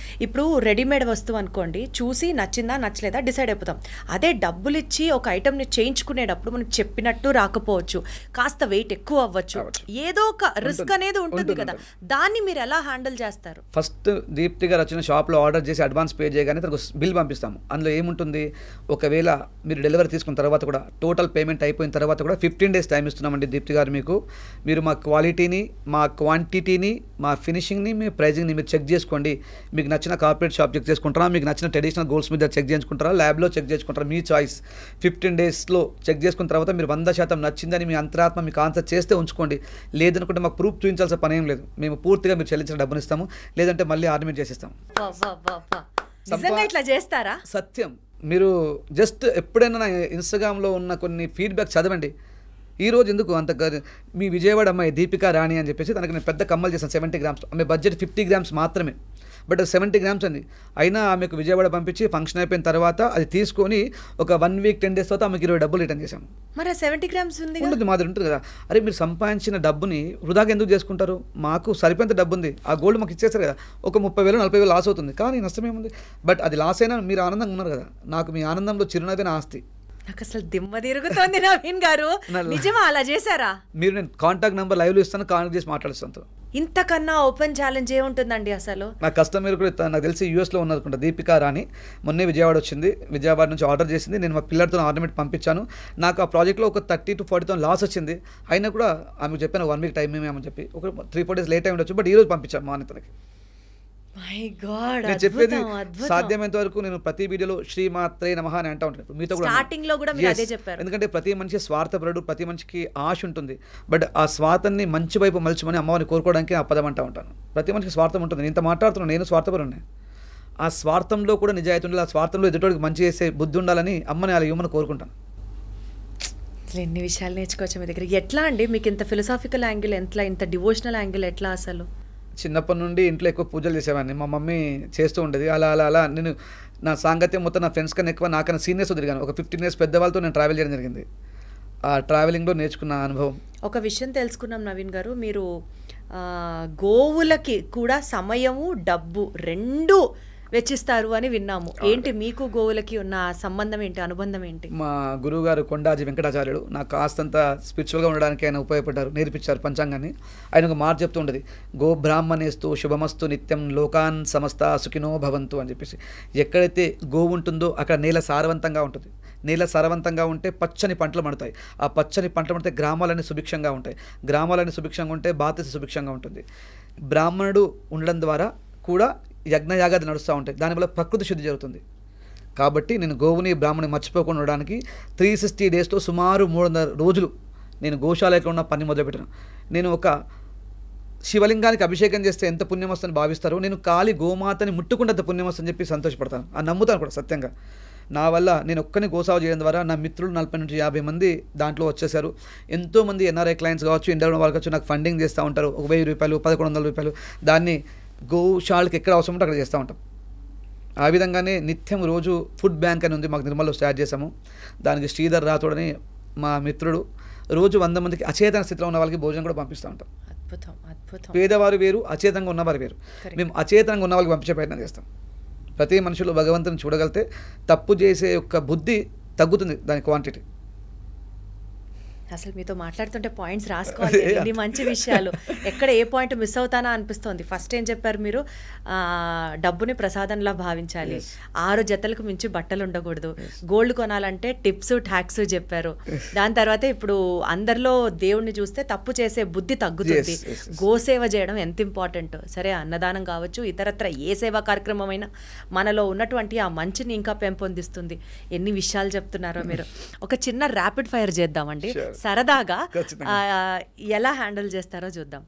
ఇప్పుడు రెడీమేడ్ వస్తువు అనుకోండి, చూసి నచ్చిందా నచ్చలేదా డిసైడ్ అయిపోతాం. అదే డబ్బులు ఇచ్చి ఒక ఐటమ్ని చేయించుకునేటప్పుడు మనకు చెప్పినట్టు రాకపోవచ్చు, కాస్త వెయిట్ ఎక్కువ అవ్వచ్చు, ఏదో ఒక రిస్క్ అనేది ఉంటుంది కదా, దాన్ని మీరు ఎలా హ్యాండిల్ చేస్తారు? ఫస్ట్ దీప్తి గారు వచ్చిన షాప్లో ఆర్డర్ చేసి అడ్వాన్స్ పే చేయగానే తనకు బిల్ పంపిస్తాము. అందులో ఏముంటుంది, ఒకవేళ మీరు డెలివరీ తీసుకున్న తర్వాత కూడా టోటల్ పేమెంట్ అయిపోయిన తర్వాత కూడా 15 days టైం ఇస్తున్నామండి దీప్తి గారు మీకు. మీరు మా క్వాలిటీని, మా క్వాంటిటీని, మా ఫినిషింగ్ని, మీ ప్రైజింగ్ని మీరు చెక్ చేసుకోండి. మీకు నచ్చిన కార్పొరేట్ షాప్ చెక్ చేసుకుంటారా, మీకు నచ్చిన ట్రెడిషనల్ గోల్స్ మీద చెక్ చేసుకుంటారా, ల్యాబ్లో చెక్ చేసుకుంటారా, మీ చాయిస్. 15 daysలో చెక్ చేసుకున్న తర్వాత మీరు 100% నచ్చిందని మీ అంతరాత్మ మీకు ఆన్సర్ చేస్తే ఉంచుకోండి. లేదనుకుంటే మాకు ప్రూఫ్ చూపించాల్సిన పని ఏం లేదు. మేము పూర్తిగా మీరు చెల్లించిన డబ్బుని ఇస్తాము, లేదంటే మళ్ళీ ఆర్నమెంట్ చేసేస్తాం. ఇట్లా చేస్తారా? సత్యం. మీరు జస్ట్ ఎప్పుడైనా నా ఇన్స్టాగ్రామ్లో ఉన్న కొన్ని ఫీడ్బ్యాక్ చదవండి. ఈరోజు ఎందుకు అంత మీ విజయవాడ అమ్మాయి దీపికా రాణి అని చెప్పేసి తనకి నేను పెద్ద కమ్మలు చేశాను 70 grams. ఆమె బడ్జెట్ 50 grams మాత్రమే, బట్ 70 grams అండి. అయినా ఆమెకు విజయవాడ పంపించి ఫంక్షన్ అయిపోయిన తర్వాత అది తీసుకొని ఒక 1 week 10 days తర్వాత ఆమెకి 20 డబ్బులు రిటర్న్ చేశాము. మరి 70 grams ఉంటుంది మాది ఉంటుంది కదా. అరే మీరు సంపాదించిన డబ్బుని వృధాగా ఎందుకు చేసుకుంటారు? మాకు సరిపోయేంత డబ్బు ఉంది, ఆ గోల్డ్ మాకు ఇచ్చేస్తారు కదా. ఒక 30,000 40,000 లాస్ అవుతుంది, కానీ నష్టం ఏముంది? బట్ అది లాస్ అయినా మీరు ఆనందంగా ఉన్నారు కదా. నాకు మీ ఆనందంలో చిరునవ్వే నా ఆస్తి. నాకు అసలు దిమ్మ తిరుగుతోంది నవీన్ గారు, నిజమా అలా చేశారా? మీరు నేను కాంటాక్ట్ నెంబర్ లైవ్లో ఇస్తాను, కాంటాక్ట్ చేసి మాట్లాడుస్తాను. ఇంతకన్నా ఓపెన్ ఛాలెంజ్ ఏముంటుందండి అసలు? నా కస్టమర్ కూడా నాకు తెలిసి యూఎస్లో ఉన్నది దీపికా రాణి, మొన్నే విజయవాడ వచ్చింది, విజయవాడ నుంచి ఆర్డర్ చేసింది. నేను మా పిల్లలతో ఆర్నమెంట్ పంపించాను. నాకు ఆ ప్రాజెక్ట్లో ఒక 30 to 40,000 లాస్ వచ్చింది. అయినా కూడా ఆమెకు చెప్పాను 1 week టైం ఏమేమని చెప్పి, ఒక 3-4 days లేట్ అయి ఉండొచ్చు, బట్ ఈరోజు పంపించాను మా అన్నతనికి. నేను చెప్పేది సాధ్యమైనంత వరకు నేను ప్రతి వీడియోలో శ్రీమాత్రే నమః అని అంటూ ఉంటాను. మీతో కూడా స్టార్టింగ్ లో కూడా మీరు అదే చెప్పారు. ఎందుకంటే ప్రతి మనిషి స్వార్థపరుడు, ప్రతి మనిషికి ఆశ ఉంటుంది. బట్ ఆ స్వార్థాన్ని మంచి వైపు మలుచుమని అమ్మవారిని కోరుకోవడానికి ఆ పదం అంటూ ఉంటాను. ప్రతి మనిషికి స్వార్థం ఉంటుంది. నేను ఇంత మాట్లాడుతున్నాను, నేను స్వార్థపరుడిని. ఆ స్వార్థంలో కూడా నిజాయితీ ఉండాలి, ఆ స్వార్థంలో ఎదుటోడికి మంచి చేసే బుద్ధి ఉండాలని అమ్మని అలా ఇవ్వమని కోరుకుంటాను. ఎన్ని విషయాలు నేర్చుకోవచ్చు మీ దగ్గర. ఎట్లా అండి మీకు ఇంత ఫిలసాఫికల్ యాంగిల్, ఇంత డివోషనల్ యాంగిల్ ఎట్లా అసలు? చిన్నప్పటి నుండి ఇంట్లో ఎక్కువ పూజలు చేసేవాడిని, మా మమ్మీ చేస్తూ ఉండేది. అలా నేను నా సాంగత్యం మొత్తం నా ఫ్రెండ్స్ కన్నా ఎక్కువ నాకన్నా సీనియర్స్ తిరిగాను. ఒక 15 years పెద్దవాళ్ళతో నేను ట్రావెల్ చేయడం జరిగింది. ఆ ట్రావెలింగ్లో నేర్చుకున్న అనుభవం. ఒక విషయం తెలుసుకున్నాం నవీన్ గారు, మీరు గోవులకి కూడా సమయము డబ్బు రెండూ వెచ్చిస్తారు అని విన్నాము. ఏంటి మీకు గోవులకి ఉన్న సంబంధం ఏంటి, అనుబంధం ఏంటి? మా గురువు గారు కొండాజీ వెంకటాచార్యుడు నాకు కాస్తంత స్పిరిచువల్గా ఉండడానికి ఆయన ఉపయోగపడ్డారు, నేర్పించారు పంచాంగాన్ని. ఆయన ఒక మాట చెప్తూ ఉండేది, గో బ్రాహ్మణేస్తు శుభమస్తు నిత్యం లోకాన్ సమస్త సుఖినో భవంతు అని చెప్పేసి. ఎక్కడైతే గోవు ఉంటుందో అక్కడ నేల సారవంతంగా ఉంటుంది, నేల సారవంతంగా ఉంటే పచ్చని పంటలు పండుతాయి. ఆ పచ్చని పంటలు పండితే గ్రామాలన్నీ సుభిక్షంగా ఉంటాయి. గ్రామాలన్నీ సుభిక్షంగా ఉంటే భారతదేశం సుభిక్షంగా ఉంటుంది. బ్రాహ్మణుడు ఉండడం ద్వారా కూడా యజ్ఞయాగాది నడుస్తూ ఉంటాయి. దానివల్ల ప్రకృతి శుద్ధి జరుగుతుంది. కాబట్టి నేను గోవుని బ్రాహ్మణుని మర్చిపోకుండా ఉండడానికి 360 డేస్లో సుమారు 300 రోజులు నేను గోశాలలో ఉన్న పని మొదలుపెట్టాను. నేను ఒక శివలింగానికి అభిషేకం చేస్తే ఎంత పుణ్యం వస్తుందని భావిస్తారో, నేను కాలి గోమాతని ముట్టుకుంటే అంత పుణ్యం వస్తుందని చెప్పి సంతోషపడతాను. అది నమ్ముతాను కూడా సత్యంగా. నా వల్ల నేను ఒక్కని గోసావ చేయడం ద్వారా నా మిత్రులు 40 నుంచి 50 మంది దాంట్లో వచ్చేసారు. ఎంతోమంది ఎన్ఆర్ఐ క్లయింట్స్ కావచ్చు, ఇండియా వాళ్ళకి వచ్చి నాకు ఫండింగ్ చేస్తూ ఉంటారు. 1000 రూపాయలు, 1100 రూపాయలు. దాన్ని గోశాలకు ఎక్కడ అవసరం ఉంటే అక్కడ చేస్తూ ఉంటాం. ఆ విధంగానే నిత్యం రోజు ఫుడ్ బ్యాంక్ అని ఉంది, మాకు నిర్మల్లో స్టార్ట్ చేసాము. దానికి శ్రీధర్ రాథోడని మా మిత్రుడు రోజు 100 మందికి అచేతన స్థితిలో ఉన్న వాళ్ళకి భోజనం కూడా పంపిస్తూ ఉంటాం. అద్భుతం, అద్భుతం. పేదవారు వేరు, అచేతంగా ఉన్నవారు వేరు. మేము అచేతంగా ఉన్న వాళ్ళకి పంపించే ప్రయత్నం చేస్తాం. ప్రతి మనుషులు భగవంతుని చూడగలితే తప్పు చేసే యొక్క బుద్ధి తగ్గుతుంది, దాని క్వాంటిటీ. అసలు మీతో మాట్లాడుతుంటే పాయింట్స్ రాసుకోవాలి, ఎన్ని మంచి విషయాలు. ఎక్కడ ఏ పాయింట్ మిస్ అవుతానా అనిపిస్తోంది. ఫస్ట్ ఏం చెప్పారు మీరు, డబ్బుని ప్రసాదంలా భావించాలి, 6 జతలకు మించి బట్టలు ఉండకూడదు, గోల్డ్ కొనాలంటే టిప్స్ ట్యాక్స్ చెప్పారు. దాని తర్వాత ఇప్పుడు అందరిలో దేవుణ్ణి చూస్తే తప్పు చేసే బుద్ధి తగ్గుతుంది. గోసేవ చేయడం ఎంత ఇంపార్టెంట్. సరే, అన్నదానం కావచ్చు, ఇతరత్ర ఏ సేవా కార్యక్రమం అయినా మనలో ఉన్నటువంటి ఆ మంచిని ఇంకా పెంపొందిస్తుంది. ఎన్ని విషయాలు చెప్తున్నారో మీరు. ఒక చిన్న ర్యాపిడ్ ఫైర్ చేద్దామండి, సరదాగా ఎలా హ్యాండిల్ చేస్తారో చూద్దాం.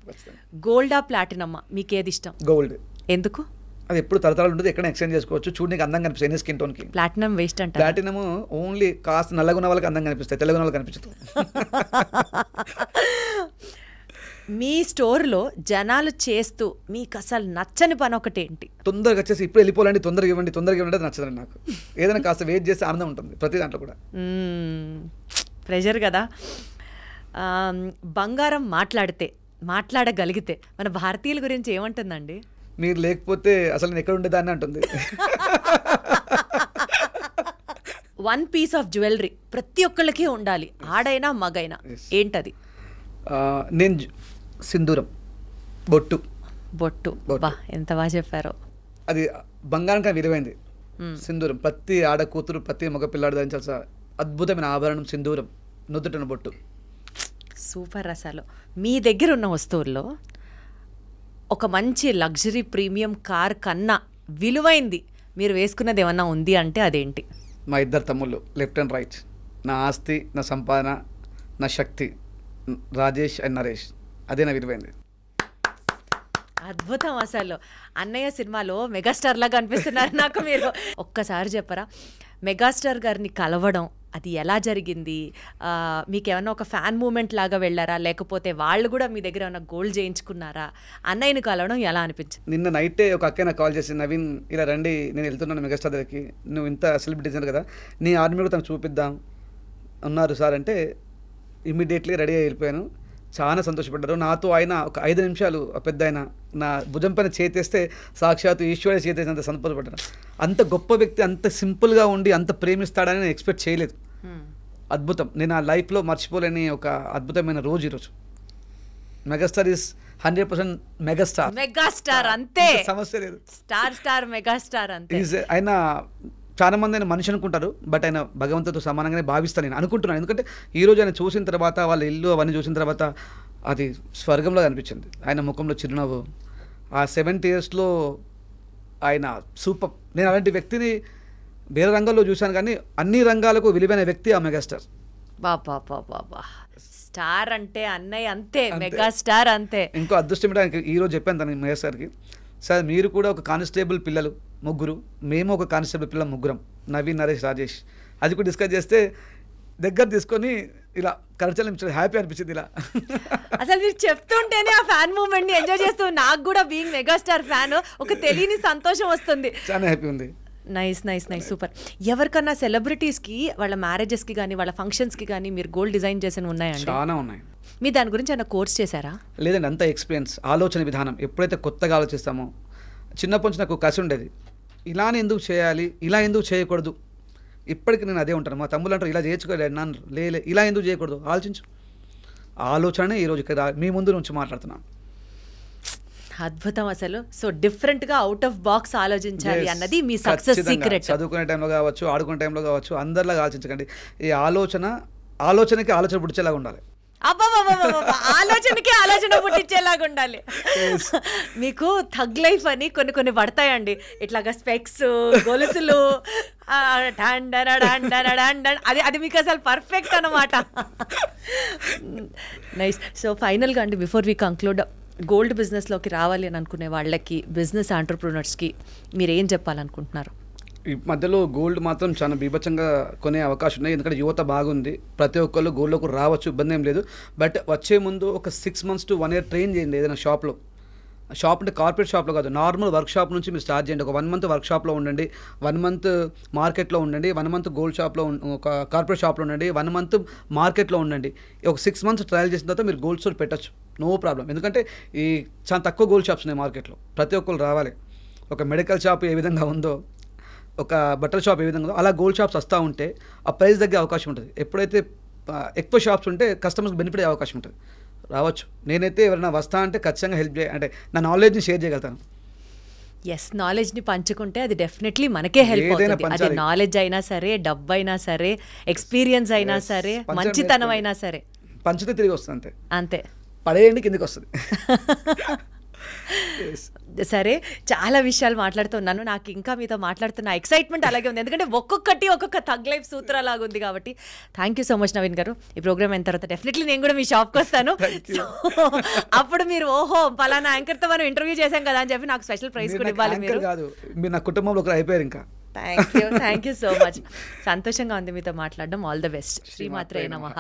గోల్డా ప్లాటినమ్మా, మీకు ఏది ఇష్టం? గోల్డ్. ఎందుకు? అది ఎప్పుడు తరతరాలు ఉంటుంది, ఎక్కడ ఎక్స్చేంజ్ చేసుకోవచ్చు, చూడడానికి అందంగా కనిపిస్తుంది ఎన్ని స్కిన్ టోన్కి. ప్లాటినం వేస్ట్ అంటే ప్లాటినం ఓన్లీ కాస్త నల్లగున్న వాళ్ళకి అందంగా కనిపిస్తాయి, తెలుగున్న వాళ్ళకి కనిపించదు. మీ స్టోర్లో జనాలు చేస్తూ మీకు అసలు నచ్చని పని ఒకటేంటి? తొందరగా వచ్చేసి ఇప్పుడు వెళ్ళిపోవాలండి, తొందరగా ఇవ్వండి, తొందరగా ఇవ్వండి, అది నచ్చదండి నాకు. ఏదైనా కాస్త వెయిట్ చేస్తే ఆనందం ఉంటుంది ప్రతి దాంట్లో కూడా. ప్రెషర్ కదా. బంగారం మాట్లాడగలిగితే మన భారతీయుల గురించి ఏమంటుందండి? మీరు లేకపోతే అసలు నేను ఎక్కడ ఉండేదాన్ని అంటుంది. 1 పీస్ ఆఫ్ జ్యువెలరీ ప్రతి ఒక్కళ్ళకి ఉండాలి, ఆడైనా మగైనా, ఏంటది? నేను సింధూరం, బొట్టు. బా, ఎంత బాగా చెప్పారో. అది బంగారం కానీ విలువైంది. సింధూరం ప్రతి ఆడ కూతురు, ప్రతి మగ పిల్లాడు ధరించాల్సిన అద్భుతమైన ఆభరణం సింధూరం, నుదుటన బొట్టు. సూపర్. అసలు మీ దగ్గర ఉన్న వస్తువుల్లో ఒక మంచి లగ్జరీ ప్రీమియం కార్ కన్నా విలువైంది మీరు వేసుకున్నది ఏమన్నా ఉంది అంటే అదేంటి? మా 2 తమ్ముళ్ళు, లెఫ్ట్ అండ్ రైట్. నా ఆస్తి, నా సంపాదన, నా శక్తి, రాజేష్ అండ్ నరేష్. అదే నా విలువైంది. అద్భుతం. అసలు అన్నయ్య సినిమాలో మెగాస్టార్ లాగా అనిపిస్తున్నారు నాకు మీరు. ఒక్కసారి చెప్పరా, మెగాస్టార్ గారిని కలవడం అది ఎలా జరిగింది? మీకేమన్నా ఒక ఫ్యాన్ మూమెంట్ లాగా వెళ్ళారా, లేకపోతే వాళ్ళు కూడా మీ దగ్గర ఏమన్నా గోల్డ్ చేయించుకున్నారా? అన్నయ్యని కలవడం ఎలా అనిపించింది? నిన్న నైటే ఒక అక్క నాకు కాల్ చేసి, నవీన్ ఇలా రండి, నేను వెళ్తున్నాను మెగాస్టార్ దగ్గరికి, నువ్వు ఇంత సెలబ్రిటీ డిజైనర్ కదా, నీ ఆర్మీ కూడా తనకు చూపిద్దాం ఉన్నారు సార్ అంటే ఇమ్మీడియట్లీ రెడీ అయి వెళ్ళిపోయాను. చాలా సంతోషపడ్డారు. నాతో ఆయన ఒక 5 నిమిషాలు పెద్ద ఆయన నా భుజం పైన చేతేస్తే సాక్షాత్తు ఈశ్వరుడు చేతేసినంత సంతోషపడ్డాను. అంత గొప్ప వ్యక్తి అంత సింపుల్గా ఉండి అంత ప్రేమిస్తాడని నేను ఎక్స్పెక్ట్ చేయలేదు. అద్భుతం. నేను ఆ లైఫ్లో మర్చిపోలేని ఒక అద్భుతమైన రోజు ఈరోజు. మెగాస్టార్ ఈస్ 100% మెగాస్టార్ అంతే, సమస్య లేదు. స్టార్ మెగాస్టార్ అంతే. ఆయన చాలా మంది ఆయన మనిషి అనుకుంటారు, బట్ ఆయన భగవంతుడితో సమానంగానే భావిస్తాను నేను అనుకుంటున్నాను. ఎందుకంటే ఈరోజు ఆయన చూసిన తర్వాత, వాళ్ళ ఇల్లు అవన్నీ చూసిన తర్వాత అది స్వర్గంలో అనిపించింది. ఆయన ముఖంలో చిరునవ్వు, ఆ 70 yearsలో ఆయన సూపర్. నేను అలాంటి వ్యక్తిని వేరే రంగాల్లో చూశాను, కానీ అన్ని రంగాలకు విలువైన వ్యక్తి ఆ మెగాస్టార్. బాబా, స్టార్ అంటే అన్నయ్య అంతే, మెగాస్టార్ అంతే. ఇంకో అదృష్టం ఏంటంటే ఈరోజు చెప్పాను తనకి, మెగాస్టార్కి, సార్ మీరు కూడా ఒక కానిస్టేబుల్ పిల్లలు 3, మేము ఒక కానిస్టేబుల్ పిల్లలు 3, నవీన్, నరేష్, రాజేష్. అది కూడా డిస్కస్ చేస్తే దగ్గర తీసుకొని ఇలా కరచలు హ్యాపీ అనిపించింది. ఇలా అసలు మీరు చెప్తుంటేనే ఆ ఫ్యాన్ మూమెంట్ని ఎంజాయ్ చేస్తూ, నాకు కూడా బీయింగ్ మెగాస్టార్ ఫ్యాన్ ఒక తెలియని సంతోషం వస్తుంది. చాలా హ్యాపీ ఉంది. Nice, super. ఎవరికన్నా సెలబ్రిటీస్కి వాళ్ళ మ్యారేజెస్కి కానీ వాళ్ళ ఫంక్షన్స్కి కానీ మీరు గోల్డ్ డిజైన్ చేసిన ఉన్నాయండి? చాలా ఉన్నాయి. మీరు దాని గురించి ఏమైనా కోర్స్ చేశారా? లేదండి, అంత ఎక్స్పీరియన్స్, ఆలోచన విధానం. ఎప్పుడైతే కొత్తగా ఆలోచిస్తామో, చిన్నప్పటి నుంచి నాకు కసి ఉండేది, ఇలానే ఎందుకు చేయాలి, ఇలా ఎందుకు చేయకూడదు. ఇప్పటికి నేను అదే ఉంటాను. మా తమ్ముళ్ళు అంటారు ఇలా చేయొచ్చుకోలేదు, నన్ను లే ఇలా ఎందుకు చేయకూడదు, ఆలోచించు. ఆలోచనే ఈరోజు ఇక్కడ మీ ముందు నుంచి మాట్లాడుతున్నాను. అద్భుతం అసలు. సో డిఫరెంట్గా అవుట్ ఆఫ్ బాక్స్ ఆలోచించాలి Yes, అన్నది మీ సక్సెస్ ఖచ్చితంగా. సీక్రెట్. చదువుకునే టైంలో కావచ్చు, ఆడుకునే టైంలో కావచ్చు, అందరిలాగా ఆలోచించకండి. ఈ ఆలోచనకి ఆలోచన పుడిచేలాగా ఉండాలి. అబ్బా ఆలోచనకి ఆలోచన పుట్టించేలాగా ఉండాలి. మీకు థగ్ లైఫ్ అని కొన్ని కొన్ని పడతాయండి, ఇట్లాగా స్పెక్స్, గొలుసులు, అది మీకు అసలు పర్ఫెక్ట్ అనమాట. నైస్. సో ఫైనల్గా అండి, బిఫోర్ వీ కంక్లూడ్, గోల్డ్ బిజినెస్లోకి రావాలి అని అనుకునే వాళ్ళకి, బిజినెస్ ఆంటర్ప్రినర్స్కి మీరు ఏం చెప్పాలనుకుంటున్నారు? ఈ మధ్యలో గోల్డ్ మాత్రం చాలా బీభత్సంగా కొనే అవకాశం ఉన్నాయి. ఎందుకంటే యువత బాగుంది, ప్రతి ఒక్కళ్ళు గోల్డ్లోకి రావచ్చు, ఇబ్బంది ఏం లేదు. బట్ వచ్చే ముందు ఒక 6 months to 1 year ట్రైన్ చేయండి ఏదైనా షాప్లో. షాప్ అంటే కార్పొరేట్ షాప్లో కాదు, నార్మల్ వర్క్ షాప్ నుంచి మీరు స్టార్ట్ చేయండి. ఒక 1 month వర్క్ షాప్లో ఉండండి, 1 month మార్కెట్లో ఉండండి, 1 month గోల్డ్ షాప్లో, ఒక కార్పొరేట్ షాప్లో ఉండండి, 1 month మార్కెట్లో ఉండండి. ఒక 6 months ట్రయల్ చేసిన తర్వాత మీరు గోల్డ్ స్టోర్ పెట్టచ్చు, నో ప్రాబ్లం. ఎందుకంటే ఈ చాలా తక్కువ గోల్డ్ షాప్స్ ఉన్నాయి మార్కెట్లో, ప్రతి ఒక్కరు రావాలి. ఒక మెడికల్ షాప్ ఏ విధంగా ఉందో, ఒక బట్టల షాప్ ఏ విధంగా ఉందో, అలా గోల్డ్ షాప్స్ వస్తూ ఉంటే ఆ ప్రైస్ తగ్గే అవకాశం ఉంటుంది. ఎప్పుడైతే ఎక్కువ షాప్స్ ఉంటే కస్టమర్స్కి బెనిఫిట్ అయ్యే అవకాశం ఉంటుంది. రావచ్చు. నేనైతే ఎవరైనా వస్తా అంటే ఖచ్చితంగా హెల్ప్ అంటే నా నాలెడ్జ్ని షేర్ చేయగలుగుతాను. ఎస్, నాలెడ్జ్ని పంచుకుంటే అది డెఫినెట్లీ మనకే హెల్ప్ అవుతుంది. అది నాలెడ్జ్ అయినా సరే, డబ్బు అయినా సరే, ఎక్స్పీరియన్స్ అయినా సరే, మంచితనం అయినా సరే, పంచితే తిరిగి వస్తుంది. అంతే అంతే, పడేయండి కిందకి వస్తుంది. సరే, చాలా విషయాలు మాట్లాడుతున్నాను. నాకు ఇంకా మీతో మాట్లాడుతున్న ఎక్సైట్మెంట్ అలాగే ఉంది, ఎందుకంటే ఒక్కొక్కటి ఒక్కొక్క థగ్ లైఫ్ సూత్రాలాగా ఉంది కాబట్టి. Thank you so much Naveen గారు. ఈ ప్రోగ్రామ్ అయిన తర్వాత డెఫినెట్లీ నేను కూడా మీ షాప్కి వస్తాను. అప్పుడు మీరు ఓహో పలానా యాంకర్తో మనం ఇంటర్వ్యూ చేశాం కదా అని చెప్పి నాకు స్పెషల్ ప్రైజ్ కూడా ఇవ్వాలి. మీరు కాదు, మీరు నా కుటుంబంలో ఒకరు అయిపోయారు ఇంకా. Thank you so much. సంతోషంగా ఉంది మీతో మాట్లాడడం. All the best. శ్రీమాత్రే నమః.